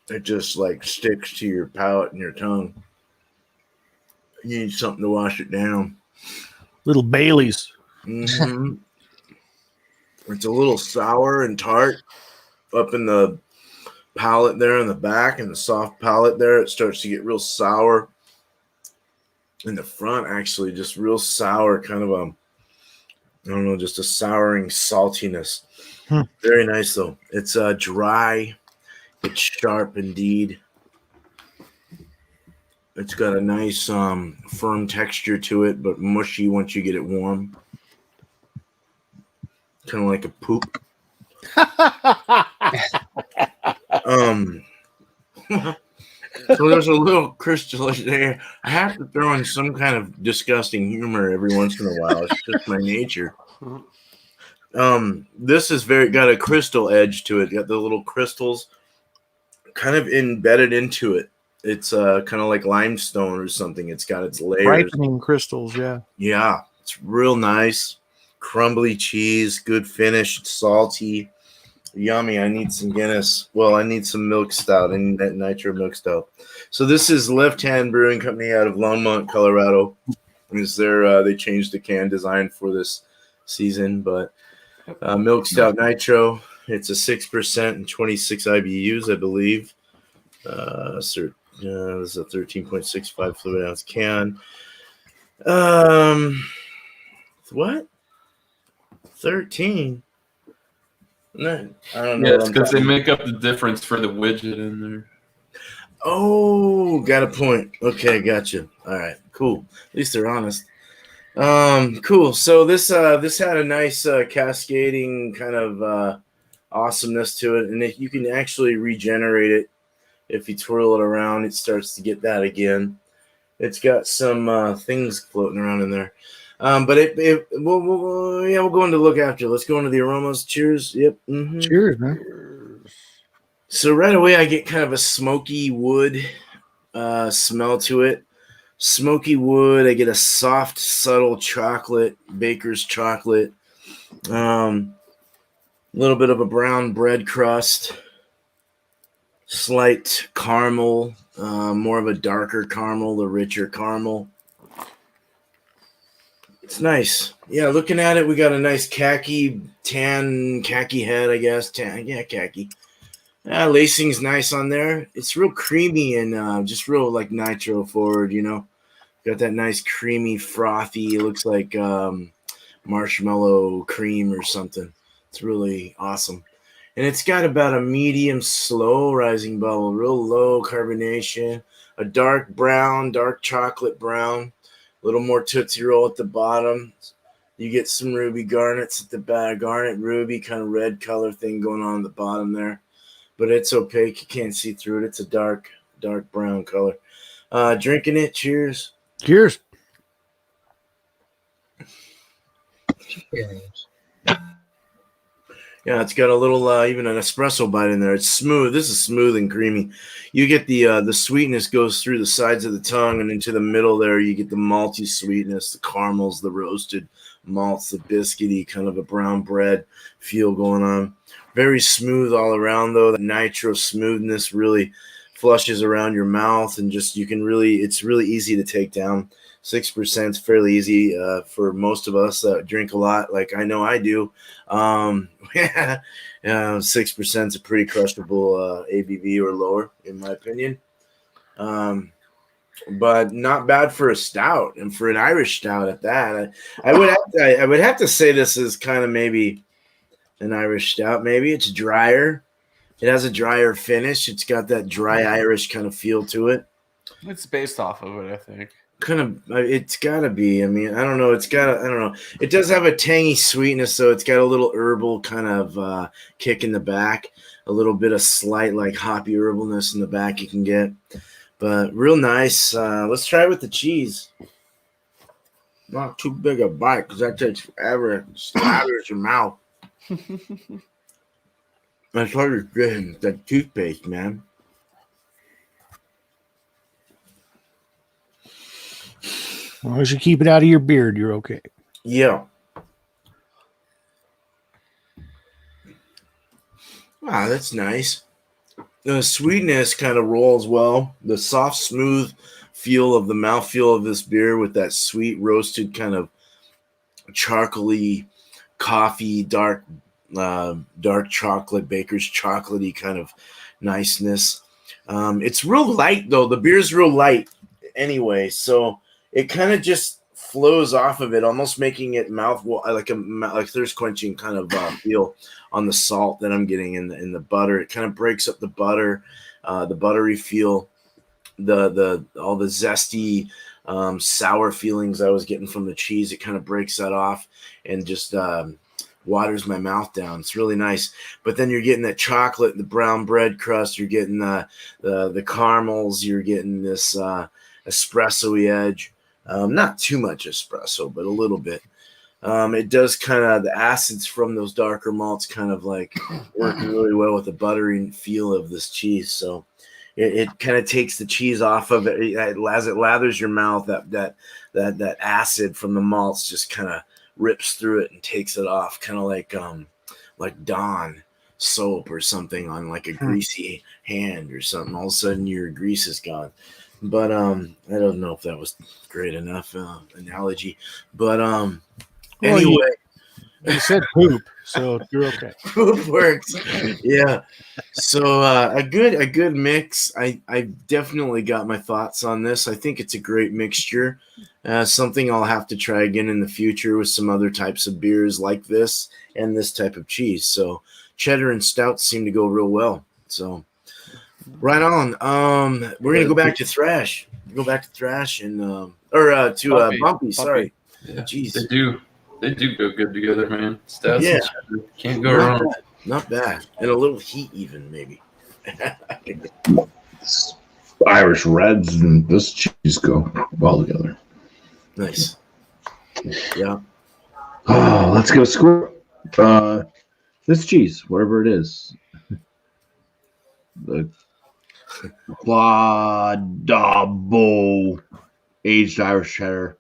It just like sticks to your palate and your tongue. You need something to wash it down. Little Baileys. Mm-hmm. It's a little sour and tart up in the palate there in the back, and the soft palate there. It starts to get real sour. In the front, actually, just real sour, kind of I don't know, just a souring saltiness. Very nice, though. It's dry. It's sharp indeed. It's got a nice firm texture to it, but mushy once you get it warm. Kind of like a poop. So there's a little crystal there. I have to throw in some kind of disgusting humor every once in a while. It's just my nature. This is got a crystal edge to it. Got the little crystals kind of embedded into it. It's kind of like limestone or something. It's got its layers. Ripening crystals, yeah. Yeah, it's real nice. Crumbly cheese, good finish, salty. Yummy. I need some Guinness. Well, I need some milk stout. I need that nitro milk stout. So this is Left Hand Brewing Company out of Longmont, Colorado. They changed the can design for this season, but milk stout nitro. It's a 6% and 26 IBUs, I believe. This is a 13.65 fluid ounce can. What? 13? No, I don't know. Yeah, it's because they make up the difference for the widget in there. Oh, got a point. Okay, gotcha. All right, cool. At least they're honest. Cool. So this had a nice cascading kind of awesomeness to it, and if you can actually regenerate it if you twirl it around, it starts to get that again. It's got some things floating around in there. But we'll go into look after. Let's go into the aromas. Cheers. Yep. Mm-hmm. Cheers, man. So right away, I get kind of a smoky wood smell to it. Smoky wood. I get a soft, subtle chocolate, baker's chocolate. A little bit of a brown bread crust. Slight caramel. More of a darker caramel, the richer caramel. It's nice. Yeah, looking at it, we got a nice khaki head, I guess. Khaki. Lacing's nice on there. It's real creamy and just real like nitro forward, you know. Got that nice creamy, frothy, it looks like marshmallow cream or something. It's really awesome. And it's got about a medium slow rising bubble, real low carbonation, a dark brown, dark chocolate brown. A little more Tootsie Roll at the bottom. You get some ruby garnets at the back. Garnet ruby kind of red color thing going on at the bottom there. But it's opaque. You can't see through it. It's a dark brown color. Drinking it. Cheers. Cheers. Cheers. Yeah, it's got a little, even an espresso bite in there. It's smooth. This is smooth and creamy. You get the sweetness goes through the sides of the tongue and into the middle there. You get the malty sweetness, the caramels, the roasted malts, the biscuity, kind of a brown bread feel going on. Very smooth all around, though. The nitro smoothness really flushes around your mouth, and just it's really easy to take down. 6% is fairly easy for most of us that drink a lot, like I know I do. 6% is a pretty crushable ABV or lower, in my opinion. But not bad for a stout, and for an Irish stout at that. I would have to say this is kind of maybe an Irish stout. Maybe it's drier. It has a drier finish. It's got that dry Irish kind of feel to it. It's based off of it, I think. It's gotta be. I mean, I don't know. I don't know. It does have a tangy sweetness, so it's got a little herbal kind of kick in the back, a little bit of slight like hoppy herbalness in the back you can get, but real nice. Let's try it with the cheese. Not too big a bite because that takes forever. It slathers your mouth. That's hard to drink. That toothpaste, man. As long as you keep it out of your beard, you're okay. Yeah. Wow, that's nice. The sweetness kind of rolls well. The soft, smooth feel of the mouthfeel of this beer with that sweet, roasted kind of charcoaly, coffee, dark chocolate, baker's chocolatey kind of niceness. It's real light, though. The beer's real light anyway, so it kind of just flows off of it, almost making it like thirst quenching kind of feel on the salt that I'm getting in the butter. It kind of breaks up the butter, the buttery feel, all the zesty sour feelings I was getting from the cheese. It kind of breaks that off and just waters my mouth down. It's really nice. But then you're getting that chocolate, the brown bread crust. You're getting the caramels. You're getting this espresso-y edge. Not too much espresso, but a little bit. It does kind of, the acids from those darker malts kind of like working really well with the buttery feel of this cheese. So it kind of takes the cheese off of it. As it lathers your mouth, that acid from the malts just kind of rips through it and takes it off, kind of like Dawn soap or something on like a greasy hand or something. All of a sudden your grease is gone. But I don't know if that was great enough analogy. But anyway, you said poop, so you're okay. Poop works. Yeah. So a good mix. I definitely got my thoughts on this. I think it's a great mixture. Something I'll have to try again in the future with some other types of beers like this and this type of cheese. So cheddar and stouts seem to go real well. So right on. We're gonna go back to Thrash. Go back to Thrash and Bumpy. Sorry. Yeah, Jeez. They do go good together, man. Stouts Yeah. and cheddar. Can't go wrong. Not bad. And a little heat even, maybe. Irish Reds and this cheese go well together. Nice. Yeah. Oh, let's go score. This cheese, whatever it is. The Quadabo aged Irish cheddar.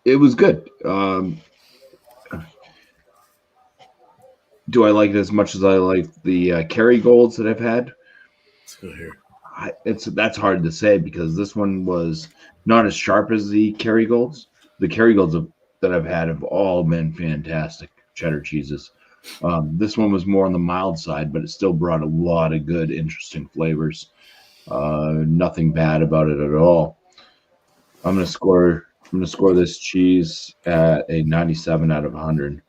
It was good. Do I like it as much as I like the Kerrygolds that I've had? Let's go here. That's hard to say because this one was not as sharp as the Kerrygolds. The Kerrygolds that I've had have all been fantastic cheddar cheeses. This one was more on the mild side, but it still brought a lot of good, interesting flavors. Nothing bad about it at all. I'm gonna score this cheese at a 97 out of 100.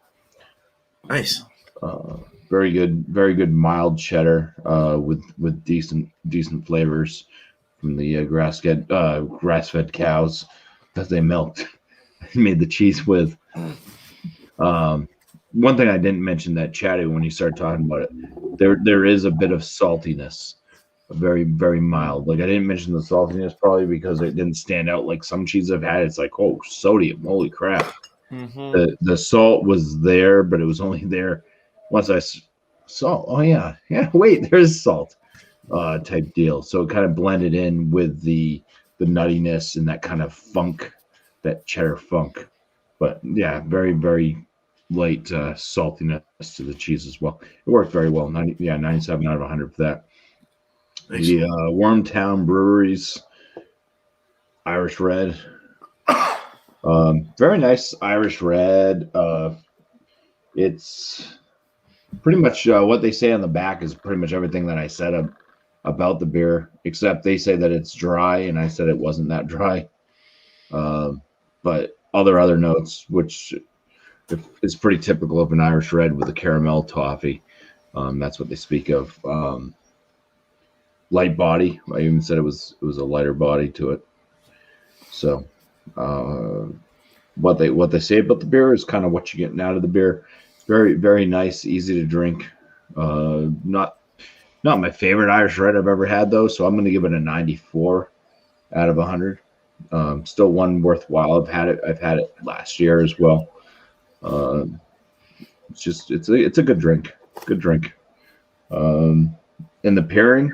Nice. Very good mild cheddar with decent flavors from the grass-fed cows that they milked and made the cheese with. One thing I didn't mention that Chadeo when you started talking about it, there is a bit of saltiness, very very mild. Like I didn't mention the saltiness probably because it didn't stand out like some cheese I've had. It's like, oh, sodium, holy crap. Mm-hmm. The salt was there, but it was only there once I saw. Oh yeah, wait, there's salt type deal. So it kind of blended in with the nuttiness and that kind of funk, that cheddar funk. But yeah, very very light saltiness to the cheese as well. It worked very well. 97 out of 100 for that. The Wormtown Breweries Irish Red. Very nice Irish Red. It's pretty much what they say on the back is pretty much everything that I said about the beer, except they say that it's dry, and I said it wasn't that dry. But other notes, which is pretty typical of an Irish Red with a caramel toffee. That's what they speak of. Light body. I even said it was a lighter body to it. So what they say about the beer is kind of what you're getting out of the beer. It's very, very nice, easy to drink. Not my favorite Irish Red I've ever had though, so I'm going to give it a 94 out of 100. Still one worthwhile. I've had it last year as well. It's a good drink. Good drink. And the pairing,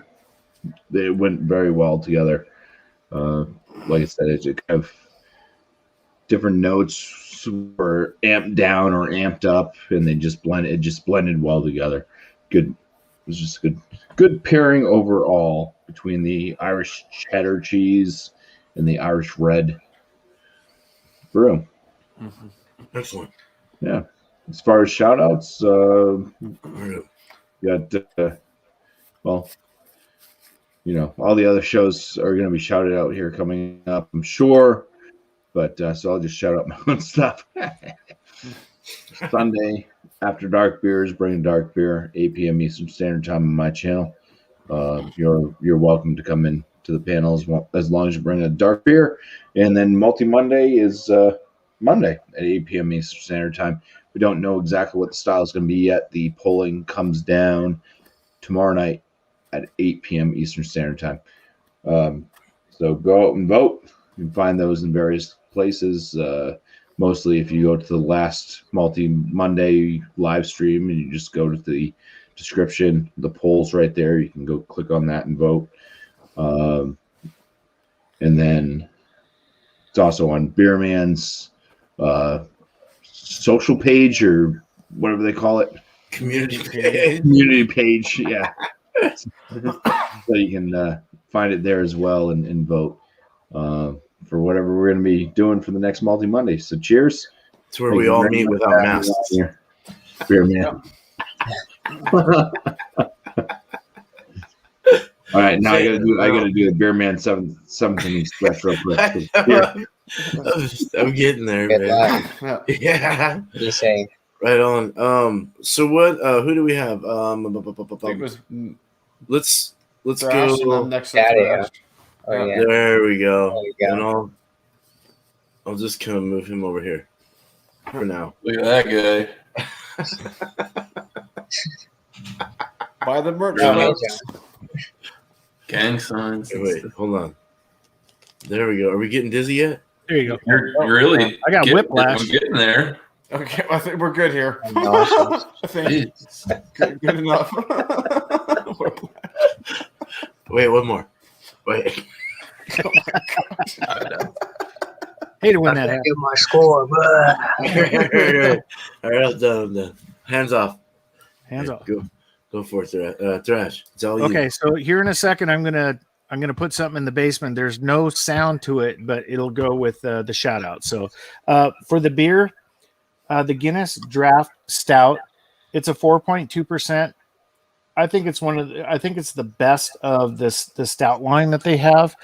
they went very well together. Like I said, it kind of different notes were amped down or amped up, and they just blended. It just blended well together. Good. It was just good pairing overall between the Irish cheddar cheese and the Irish Red Brew. Mm-hmm. Excellent. Yeah. As far as shout outs, got well, all the other shows are going to be shouted out here coming up, I'm sure. But so I'll just shout out my own stuff. Sunday, After Dark Beers, bring dark beer, 8 p.m. Eastern Standard Time on my channel. You're welcome to come in to the panel as long as you bring a dark beer. And then Multi Monday is Monday at 8 p.m. Eastern Standard Time. We don't know exactly what the style is going to be yet. The polling comes down tomorrow night at 8 p.m. Eastern Standard Time. So go out and vote. You can find those in various places. Mostly if you go to the last Monday live stream and you just go to the description, the polls right there. You can go click on that and vote. And then it's also on Beer Man's social page or whatever they call it. Community page. Community page, yeah. So you can find it there as well and vote for whatever we're going to be doing for the next Multi Monday. So cheers. It's where we all meet without masks. Beer Man. All right, now I gotta do the Beer Man 7th stretch real quick. I'm getting there, Good man. luck. Yeah. You say Right on. So what? Who do we have? I think it was Let's Thrash, and go. then next Chadeo. Thrash. Oh yeah. There we go. There you go. And I'll just kind of move him over here for now. Look at that guy. Buy the merch. Yeah. folks. Gang signs. Okay, wait, hold on. There we go. Are we getting dizzy yet? There you go. You're really. I got whiplash. I'm getting there. Okay, I think we're good here. Awesome. I think good enough. Wait, one more. Wait. Hate it when that I happens. get my score. But All right, I'm done. Hands off. Hands off. Go for it, Thrash. It's all you. Okay, so here in a second, I'm gonna put something in the basement. There's no sound to it, but it'll go with the shout out. So for the beer, the Guinness Draft Stout, it's a 4.2%. I think it's the best of the stout line that they have.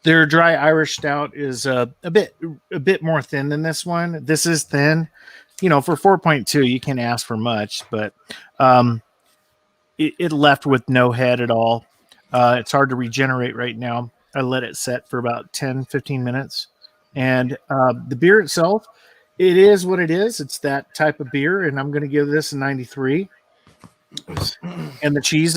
Their dry Irish stout is a bit more thin than this one. This is thin, for 4.2. You can't ask for much, but it left with no head at all. It's hard to regenerate right now. I let it set for about 10, 15 minutes. And the beer itself, it is what it is. It's that type of beer, and I'm going to give this a 93. And the cheese,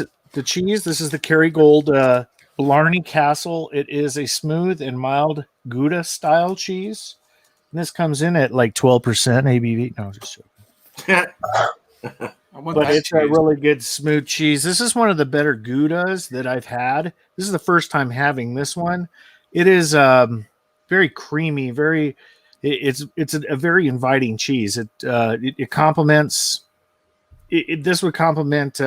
this is the Kerrygold Blarney Castle. It is a smooth and mild Gouda style cheese. And this comes in at like 12% ABV. No, just joking. But it's a really good smooth cheese. This is one of the better Goudas that I've had. This is the first time having this one. It is very creamy, very it's a very inviting cheese. It complements. This would complement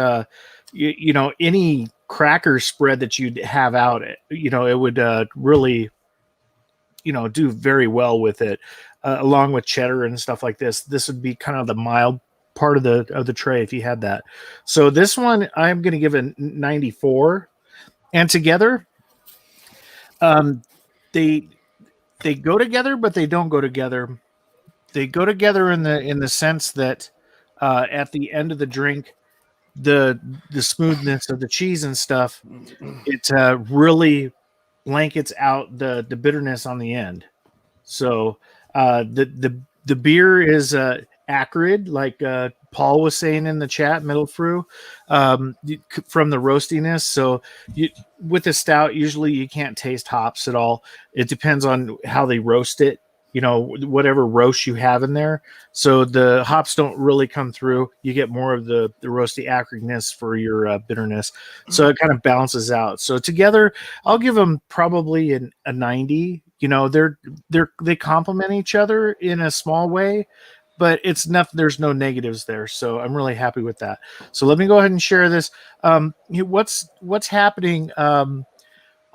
any cracker spread that you'd have out. It would really do very well with it, along with cheddar and stuff like this. This would be kind of the mild part of the tray if you had that. So this one I'm going to give a 94, and together, they go together, but they don't go together. They go together in the sense that at the end of the drink, the smoothness of the cheese and stuff, it really blankets out the bitterness on the end. So the beer is acrid, like Paul was saying in the chat, middle through, from the roastiness. So with a stout, usually you can't taste hops at all. It depends on how they roast it, whatever roast you have in there. So the hops don't really come through. You get more of the roasty acridness for your bitterness. So it kind of balances out. So together, I'll give them probably a 90. They complement each other in a small way, but it's nothing. There's no negatives there. So I'm really happy with that. So let me go ahead and share this. What's happening on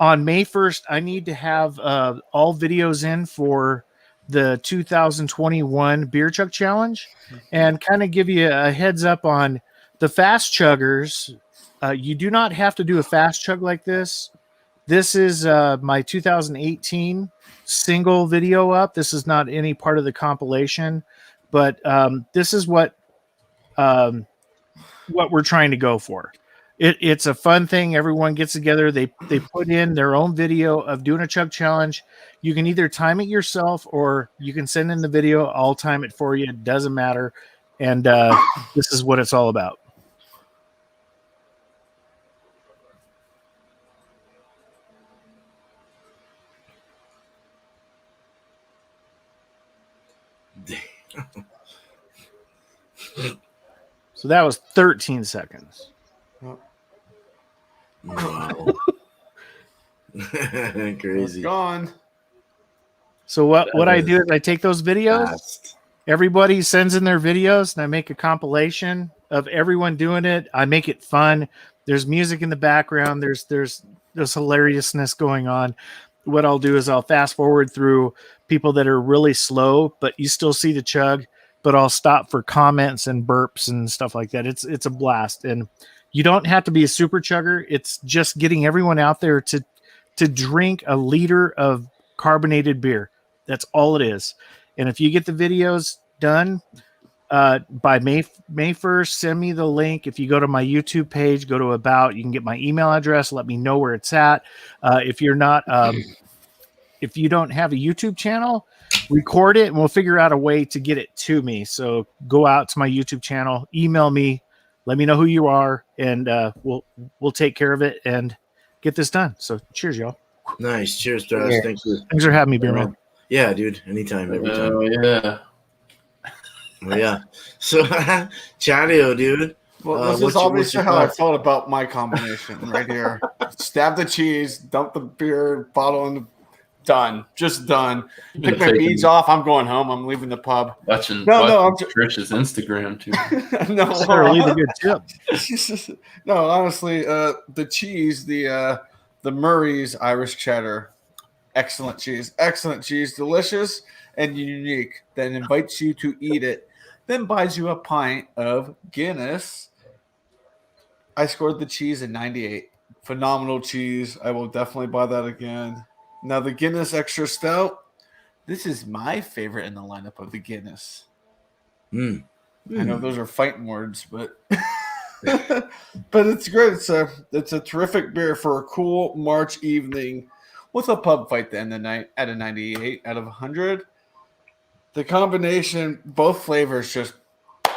May 1st? I need to have all videos in for the 2021 Beer Chug Challenge, and kind of give you a heads up on the fast chuggers. You do not have to do a fast chug like this. This is my 2018 single video up. This is not any part of the compilation, but this is what we're trying to go for. It's a fun thing. Everyone gets together. They put in their own video of doing a chug challenge. You can either time it yourself or you can send in the video. I'll time it for you. It doesn't matter. And this is what it's all about. So that was 13 seconds. Wow. Crazy. It's gone. So what I do is I take those videos. Fast. Everybody sends in their videos, and I make a compilation of everyone doing it. I make it fun. There's music in the background. There's hilariousness going on. What I'll do is I'll fast forward through people that are really slow, but you still see the chug. But I'll stop for comments and burps and stuff like that. It's a blast, and you don't have to be a super chugger. It's just getting everyone out there to drink a liter of carbonated beer. That's all it is. And if you get the videos done by May 1st, send me the link. If you go to my YouTube page, go to About, you can get my email address. Let me know where it's at. If you're not, if you don't have a YouTube channel, record it and we'll figure out a way to get it to me. So go out to my YouTube channel, email me, let me know who you are, and we'll take care of it and get this done. So cheers, y'all. Nice. Cheers, Thrash. Cheers. Thank you. Thanks for having me, Beer Man. Yeah, dude. Anytime, every time. Oh yeah. Oh, yeah. So, Chadeo, dude. Well, this is obviously how I felt about my combination right here. Stab the cheese, dump the beer bottle in the done. Just done. Pick my beads off. I'm going home. I'm leaving the pub. Watching Trish's Instagram too. No, Leave a good tip. No, honestly, the cheese, the Murray's Irish cheddar, excellent cheese, delicious and unique. That invites you to eat it, then buys you a pint of Guinness. I scored the cheese in 98. Phenomenal cheese. I will definitely buy that again. Now, the Guinness Extra Stout, this is my favorite in the lineup of the Guinness. I know those are fighting words, but but it's great. It's a terrific beer for a cool March evening with a pub fight to end the night at a 98 out of 100. The combination, both flavors just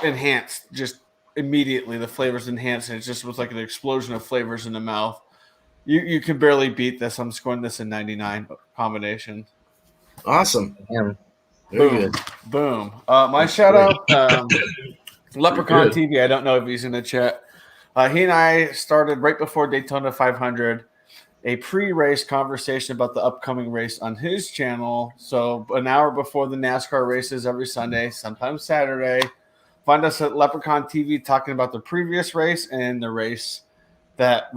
enhanced, just immediately. The flavors enhanced, and it just was like an explosion of flavors in the mouth. You can barely beat this. I'm scoring this in 99 combination. Awesome. Yeah. Very good. Boom. My shout out, Leprechaun TV. I don't know if he's in the chat. He and I started right before Daytona 500. a pre-race conversation about the upcoming race on his channel. So an hour before the NASCAR races every Sunday, sometimes Saturday. Find us at Leprechaun TV talking about the previous race and the race that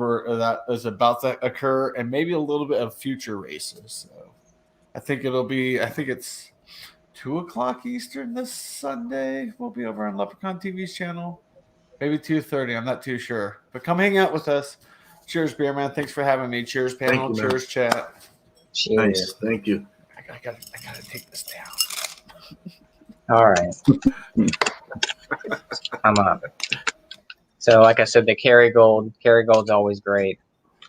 is about to occur, and maybe a little bit of future races. So I think it's 2:00 Eastern this Sunday. We'll be over on Leprechaun TV's channel. Maybe 2:30. I'm not too sure. But come hang out with us. Cheers, Beer Man. Thanks for having me. Cheers, panel. Thank you, man. Cheers, chat. Cheers. Nice. Thank you. I gotta take this down. All right. I'm up. So, like I said, the Kerrygold's always great.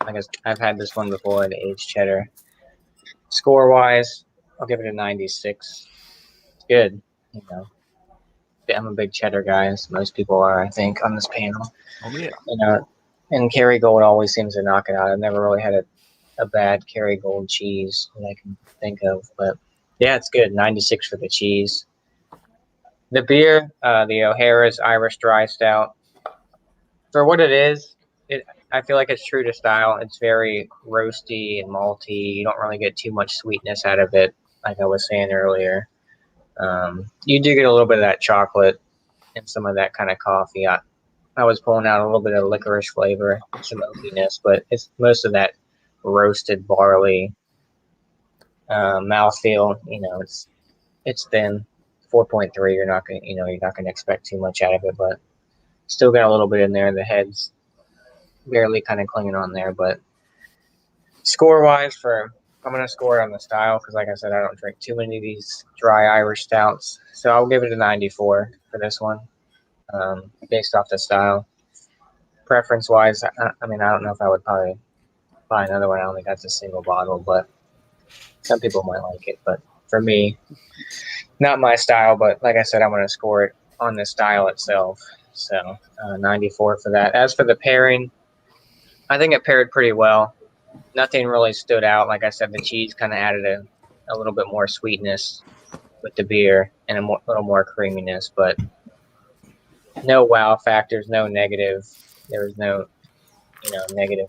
I've had this one before, the aged cheddar. Score-wise, I'll give it a 96. It's good. You know, I'm a big cheddar guy, as most people are, I think, on this panel. Oh yeah. You know, and Kerrygold always seems to knock it out. I've never really had a bad Kerrygold cheese that I can think of, but yeah, it's good. 96 for the cheese. The beer, the O'Hara's Irish Dry Stout. For what it is, I feel like it's true to style. It's very roasty and malty. You don't really get too much sweetness out of it, like I was saying earlier. You do get a little bit of that chocolate and some of that kind of coffee. I was pulling out a little bit of licorice flavor, some oakiness, but it's most of that roasted barley mouthfeel. You know, it's thin. 4.3. You're not gonna expect too much out of it, but still got a little bit in there. The head's barely kind of clinging on there, but score-wise, I'm gonna score it on the style because, like I said, I don't drink too many of these dry Irish stouts, so I'll give it a 94 for this one, based off the style. Preference-wise, I mean, I don't know if I would probably buy another one. I don't think that's a single bottle, but some people might like it. But for me, not my style, but like I said, I'm going to score it on the style itself. So 94 for that. As for the pairing, I think it paired pretty well. Nothing really stood out. Like I said, the cheese kind of added a little bit more sweetness with the beer and a little more creaminess, but no wow factors, no negative. There was no, negative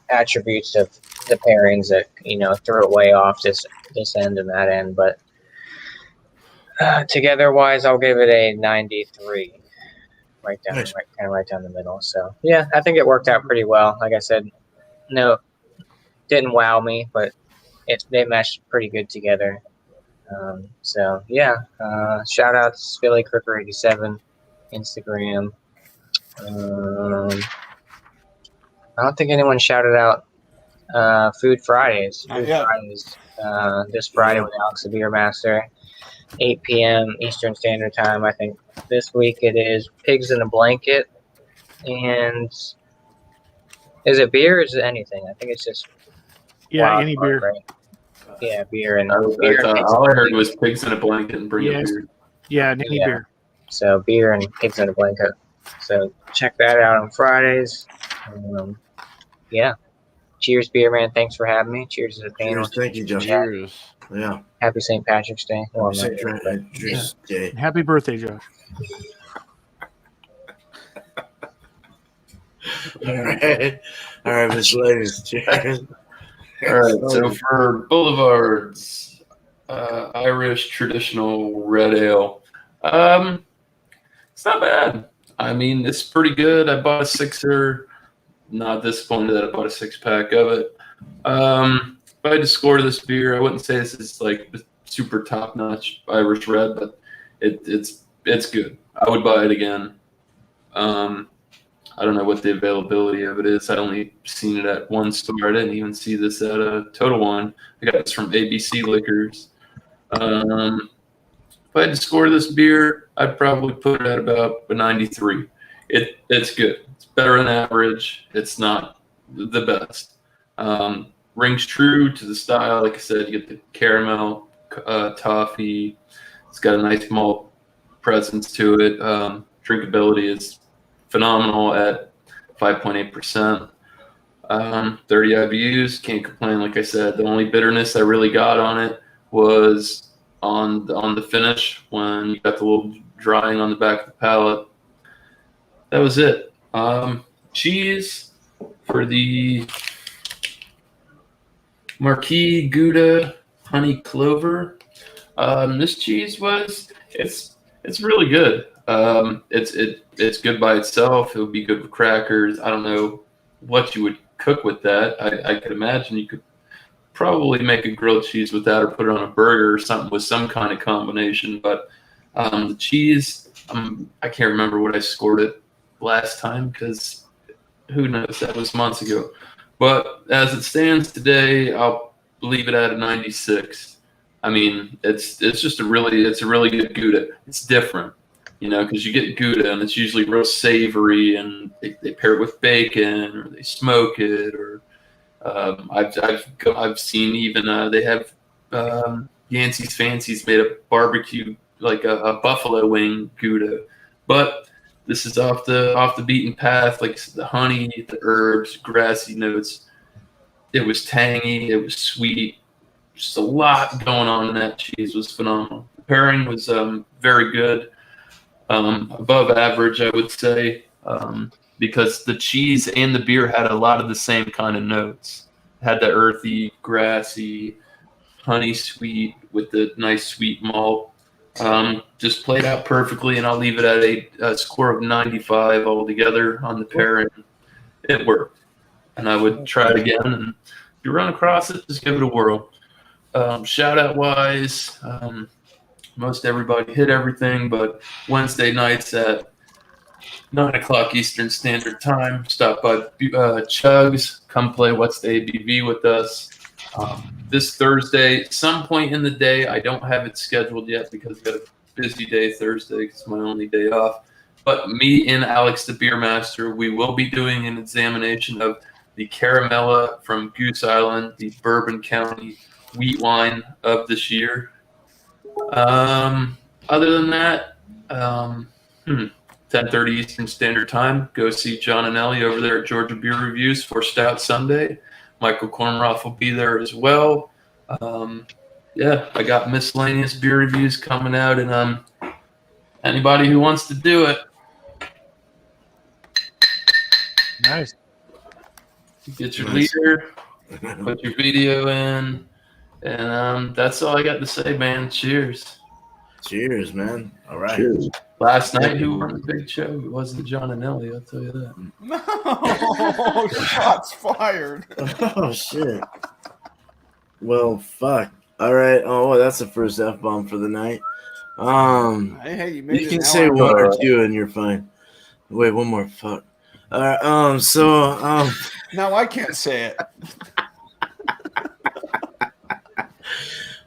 attributes of the pairings that, threw it way off this end and that end. But together wise, I'll give it a 93, right down the middle. So yeah, I think it worked out pretty well. Like I said, no, didn't wow me, but they meshed pretty good together. So yeah, shout out to Philly Crooker 87 Instagram. I don't think anyone shouted out Food Fridays. This Friday with Alex the Beer Master, 8 p.m. Eastern Standard Time. I think this week it is Pigs in a Blanket. And is it beer or is it anything? I think it's just any beer. Right? Yeah, beer and All I heard was Pigs in a Blanket and bring a beer. Yeah, any beer. So beer and Pigs in a Blanket. So check that out on Fridays. Yeah. Cheers, Beer Man. Thanks for having me. Cheers to the panel. Cheers. Thank you, Josh. Cheers. Yeah. Happy St. Patrick's Day. Well, Happy birthday, Josh. All right, Miscellaneous. Cheers. All right, so for Boulevard's Irish traditional red ale, it's not bad. I mean, it's pretty good. I bought a sixer. Not disappointed that I bought a 6-pack of it. If I had to score this beer, I wouldn't say this is like super top-notch Irish red, but it's good. I would buy it again. I don't know what the availability of it is. I only seen it at one store. I didn't even see this at a Total Wine. I got this from ABC Liquors. If I had to score this beer, I'd probably put it at about a 93. It's good. It's better than average. It's not the best. Rings true to the style. Like I said, you get the caramel, toffee. It's got a nice malt presence to it. Drinkability is phenomenal at 5.8%. 30 IBUs. Can't complain. Like I said, the only bitterness I really got on it was on the finish when you got the little drying on the back of the palate. That was it. Cheese for the Marquis Gouda Honey Clover. This cheese it's really good. It's good by itself. It would be good with crackers. I don't know what you would cook with that. I could imagine you could probably make a grilled cheese with that or put it on a burger or something with some kind of combination. But the cheese, I can't remember what I scored it last time because who knows? That was months ago. But as it stands today, I'll leave it at a 96. I mean, it's a really good Gouda. It's different, because you get Gouda and it's usually real savory, and they pair it with bacon or they smoke it, or I've seen even they have Yancey's Fancy's made a barbecue like a buffalo wing Gouda, but this is off the beaten path. Like the honey, the herbs, grassy notes. It was tangy. It was sweet. Just a lot going on in that cheese. It was phenomenal. The pairing was very good, above average, I would say, because the cheese and the beer had a lot of the same kind of notes. It had the earthy, grassy, honey sweet with the nice sweet malt. Just played out perfectly, and I'll leave it at a score of 95 altogether on the pairing. It worked, and I would try it again. And if you run across it, just give it a whirl. Shout out wise, most everybody hit everything, but Wednesday nights at 9 o'clock Eastern Standard Time, stop by Chugs, come play What's the ABV with us. This Thursday, some point in the day, I don't have it scheduled yet because I've got a busy day Thursday because it's my only day off. But me and Alex, the beer master, we will be doing an examination of the Caramella from Goose Island, the Bourbon County wheat wine of this year. Other than that, 10:30 Eastern Standard Time, go see John and Ellie over there at Georgia Beer Reviews for Stout Sunday. Michael Kornroff will be there as well. I got Miscellaneous beer reviews coming out, and anybody who wants to do it, Nice. get your leader, put your video in, and that's all I got to say, man. Cheers. Cheers, man. All right. Cheers. Last night, who won the big show? It wasn't John and Ellie, I'll tell you that. No, shots fired. Oh shit. Well, fuck. All right. Oh, well, that's the first F-bomb for the night. Hey, you made You it can now. say one or two and you're fine. Wait, one more. Fuck. All right. Now I can't say it.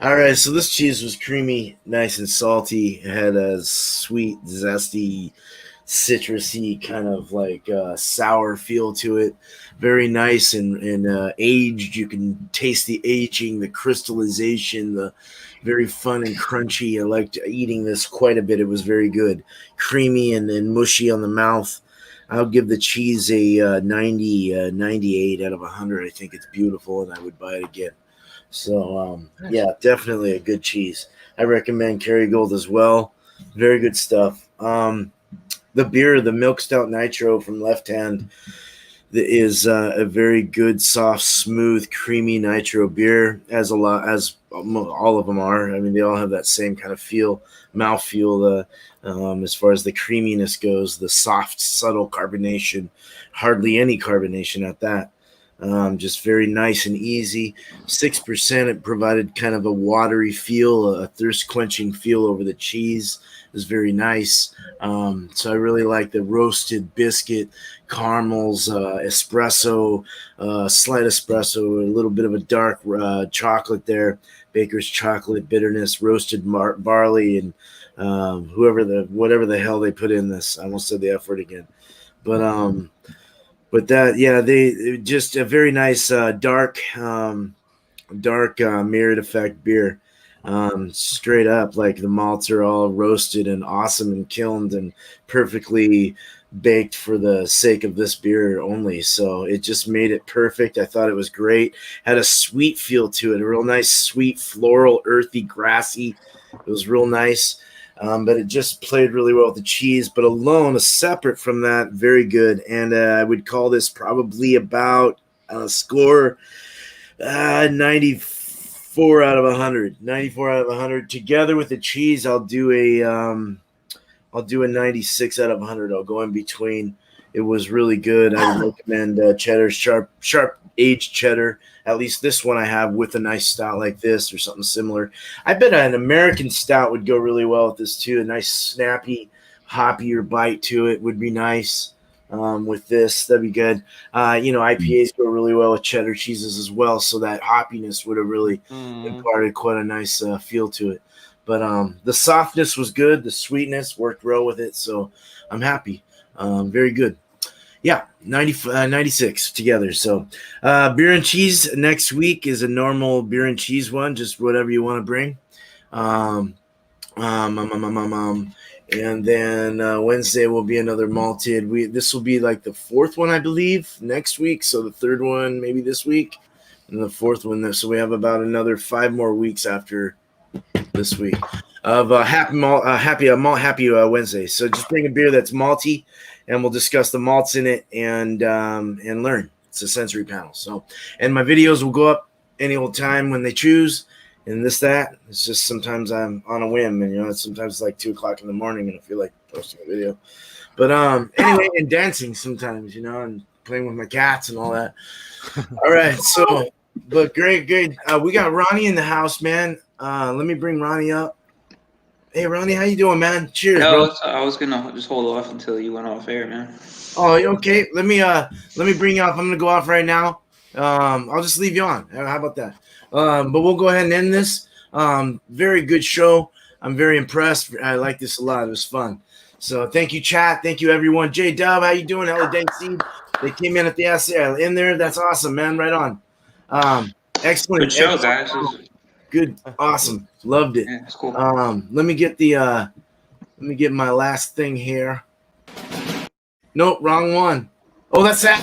All right. So this cheese was creamy, nice and salty. It had a sweet, zesty, citrusy kind of like sour feel to it. Very nice and aged. You can taste the aging, the crystallization, the very fun and crunchy. I liked eating this quite a bit. It was very good. Creamy and mushy on the mouth. I'll give the cheese a 98 out of 100. I think it's beautiful, and I would buy it again. So, yeah, definitely a good cheese. I recommend Kerrygold as well. Very good stuff. The beer, the Milk Stout Nitro from Left Hand, is a very good, soft, smooth, creamy nitro beer, as all of them are. I mean, they all have that same kind of mouthfeel. As far as the creaminess goes, the soft, subtle carbonation, hardly any carbonation at that. Just very nice and easy. 6%. It provided kind of a watery feel, a thirst-quenching feel over the cheese. It was very nice. So I really like the roasted biscuit, caramels, espresso, slight espresso, a little bit of a dark chocolate there, baker's chocolate, bitterness, roasted barley, and whatever the hell they put in this. I almost said the F word again. But that, yeah, they just a very nice dark mirrored effect beer. Straight up, like the malts are all roasted and awesome and kilned and perfectly baked for the sake of this beer only. So it just made it perfect. I thought it was great. Had a sweet feel to it, a real nice, sweet, floral, earthy, grassy. It was real nice. But it just played really well with the cheese. But alone, separate from that, very good. And I would call this probably about a score 94 out of 100. 94 out of 100. Together with the cheese, I'll do a 96 out of 100. I'll go in between. It was really good. I would recommend cheddar, sharp aged cheddar. At least this one I have with a nice stout like this or something similar. I bet an American stout would go really well with this too. A nice snappy, hoppier bite to it would be nice with this. That'd be good. IPAs go really well with cheddar cheeses as well. So that hoppiness would have really imparted quite a nice feel to it. But the softness was good. The sweetness worked well with it. So I'm happy. Very good. Yeah, 96 together. So beer and cheese next week is a normal beer and cheese one, just whatever you want to bring. And then Wednesday will be another malted. This will be like the fourth one, I believe, next week. So the third one maybe this week, and the fourth one. So we have about another 5 more weeks after this week of happy Wednesday. So just bring a beer that's malty, and we'll discuss the malts in it and learn. It's a sensory panel. So, and my videos will go up any old time when they choose, and that. It's just sometimes I'm on a whim, and it's sometimes like 2:00 in the morning, and I feel like posting a video. But anyway, and dancing sometimes, and playing with my cats and all that. All right, so but great. We got Ronnie in the house, man. Let me bring Ronnie up. Hey, Ronnie, how you doing, man? Cheers, bro. I was gonna just hold off until you went off air, man. Oh, okay. Let me bring you off. I'm gonna go off right now. I'll just leave you on. How about that? But we'll go ahead and end this. Very good show. I'm very impressed. I like this a lot. It was fun. So thank you, chat. Thank you, everyone. J Dub, how you doing? Hello, Dancy. They came in at the in there. That's awesome, man. Right on. Excellent. Good show, guys. Good. Awesome. Loved it. Yeah, it's cool. Let me get my last thing here. Nope, wrong one. Oh, that's that.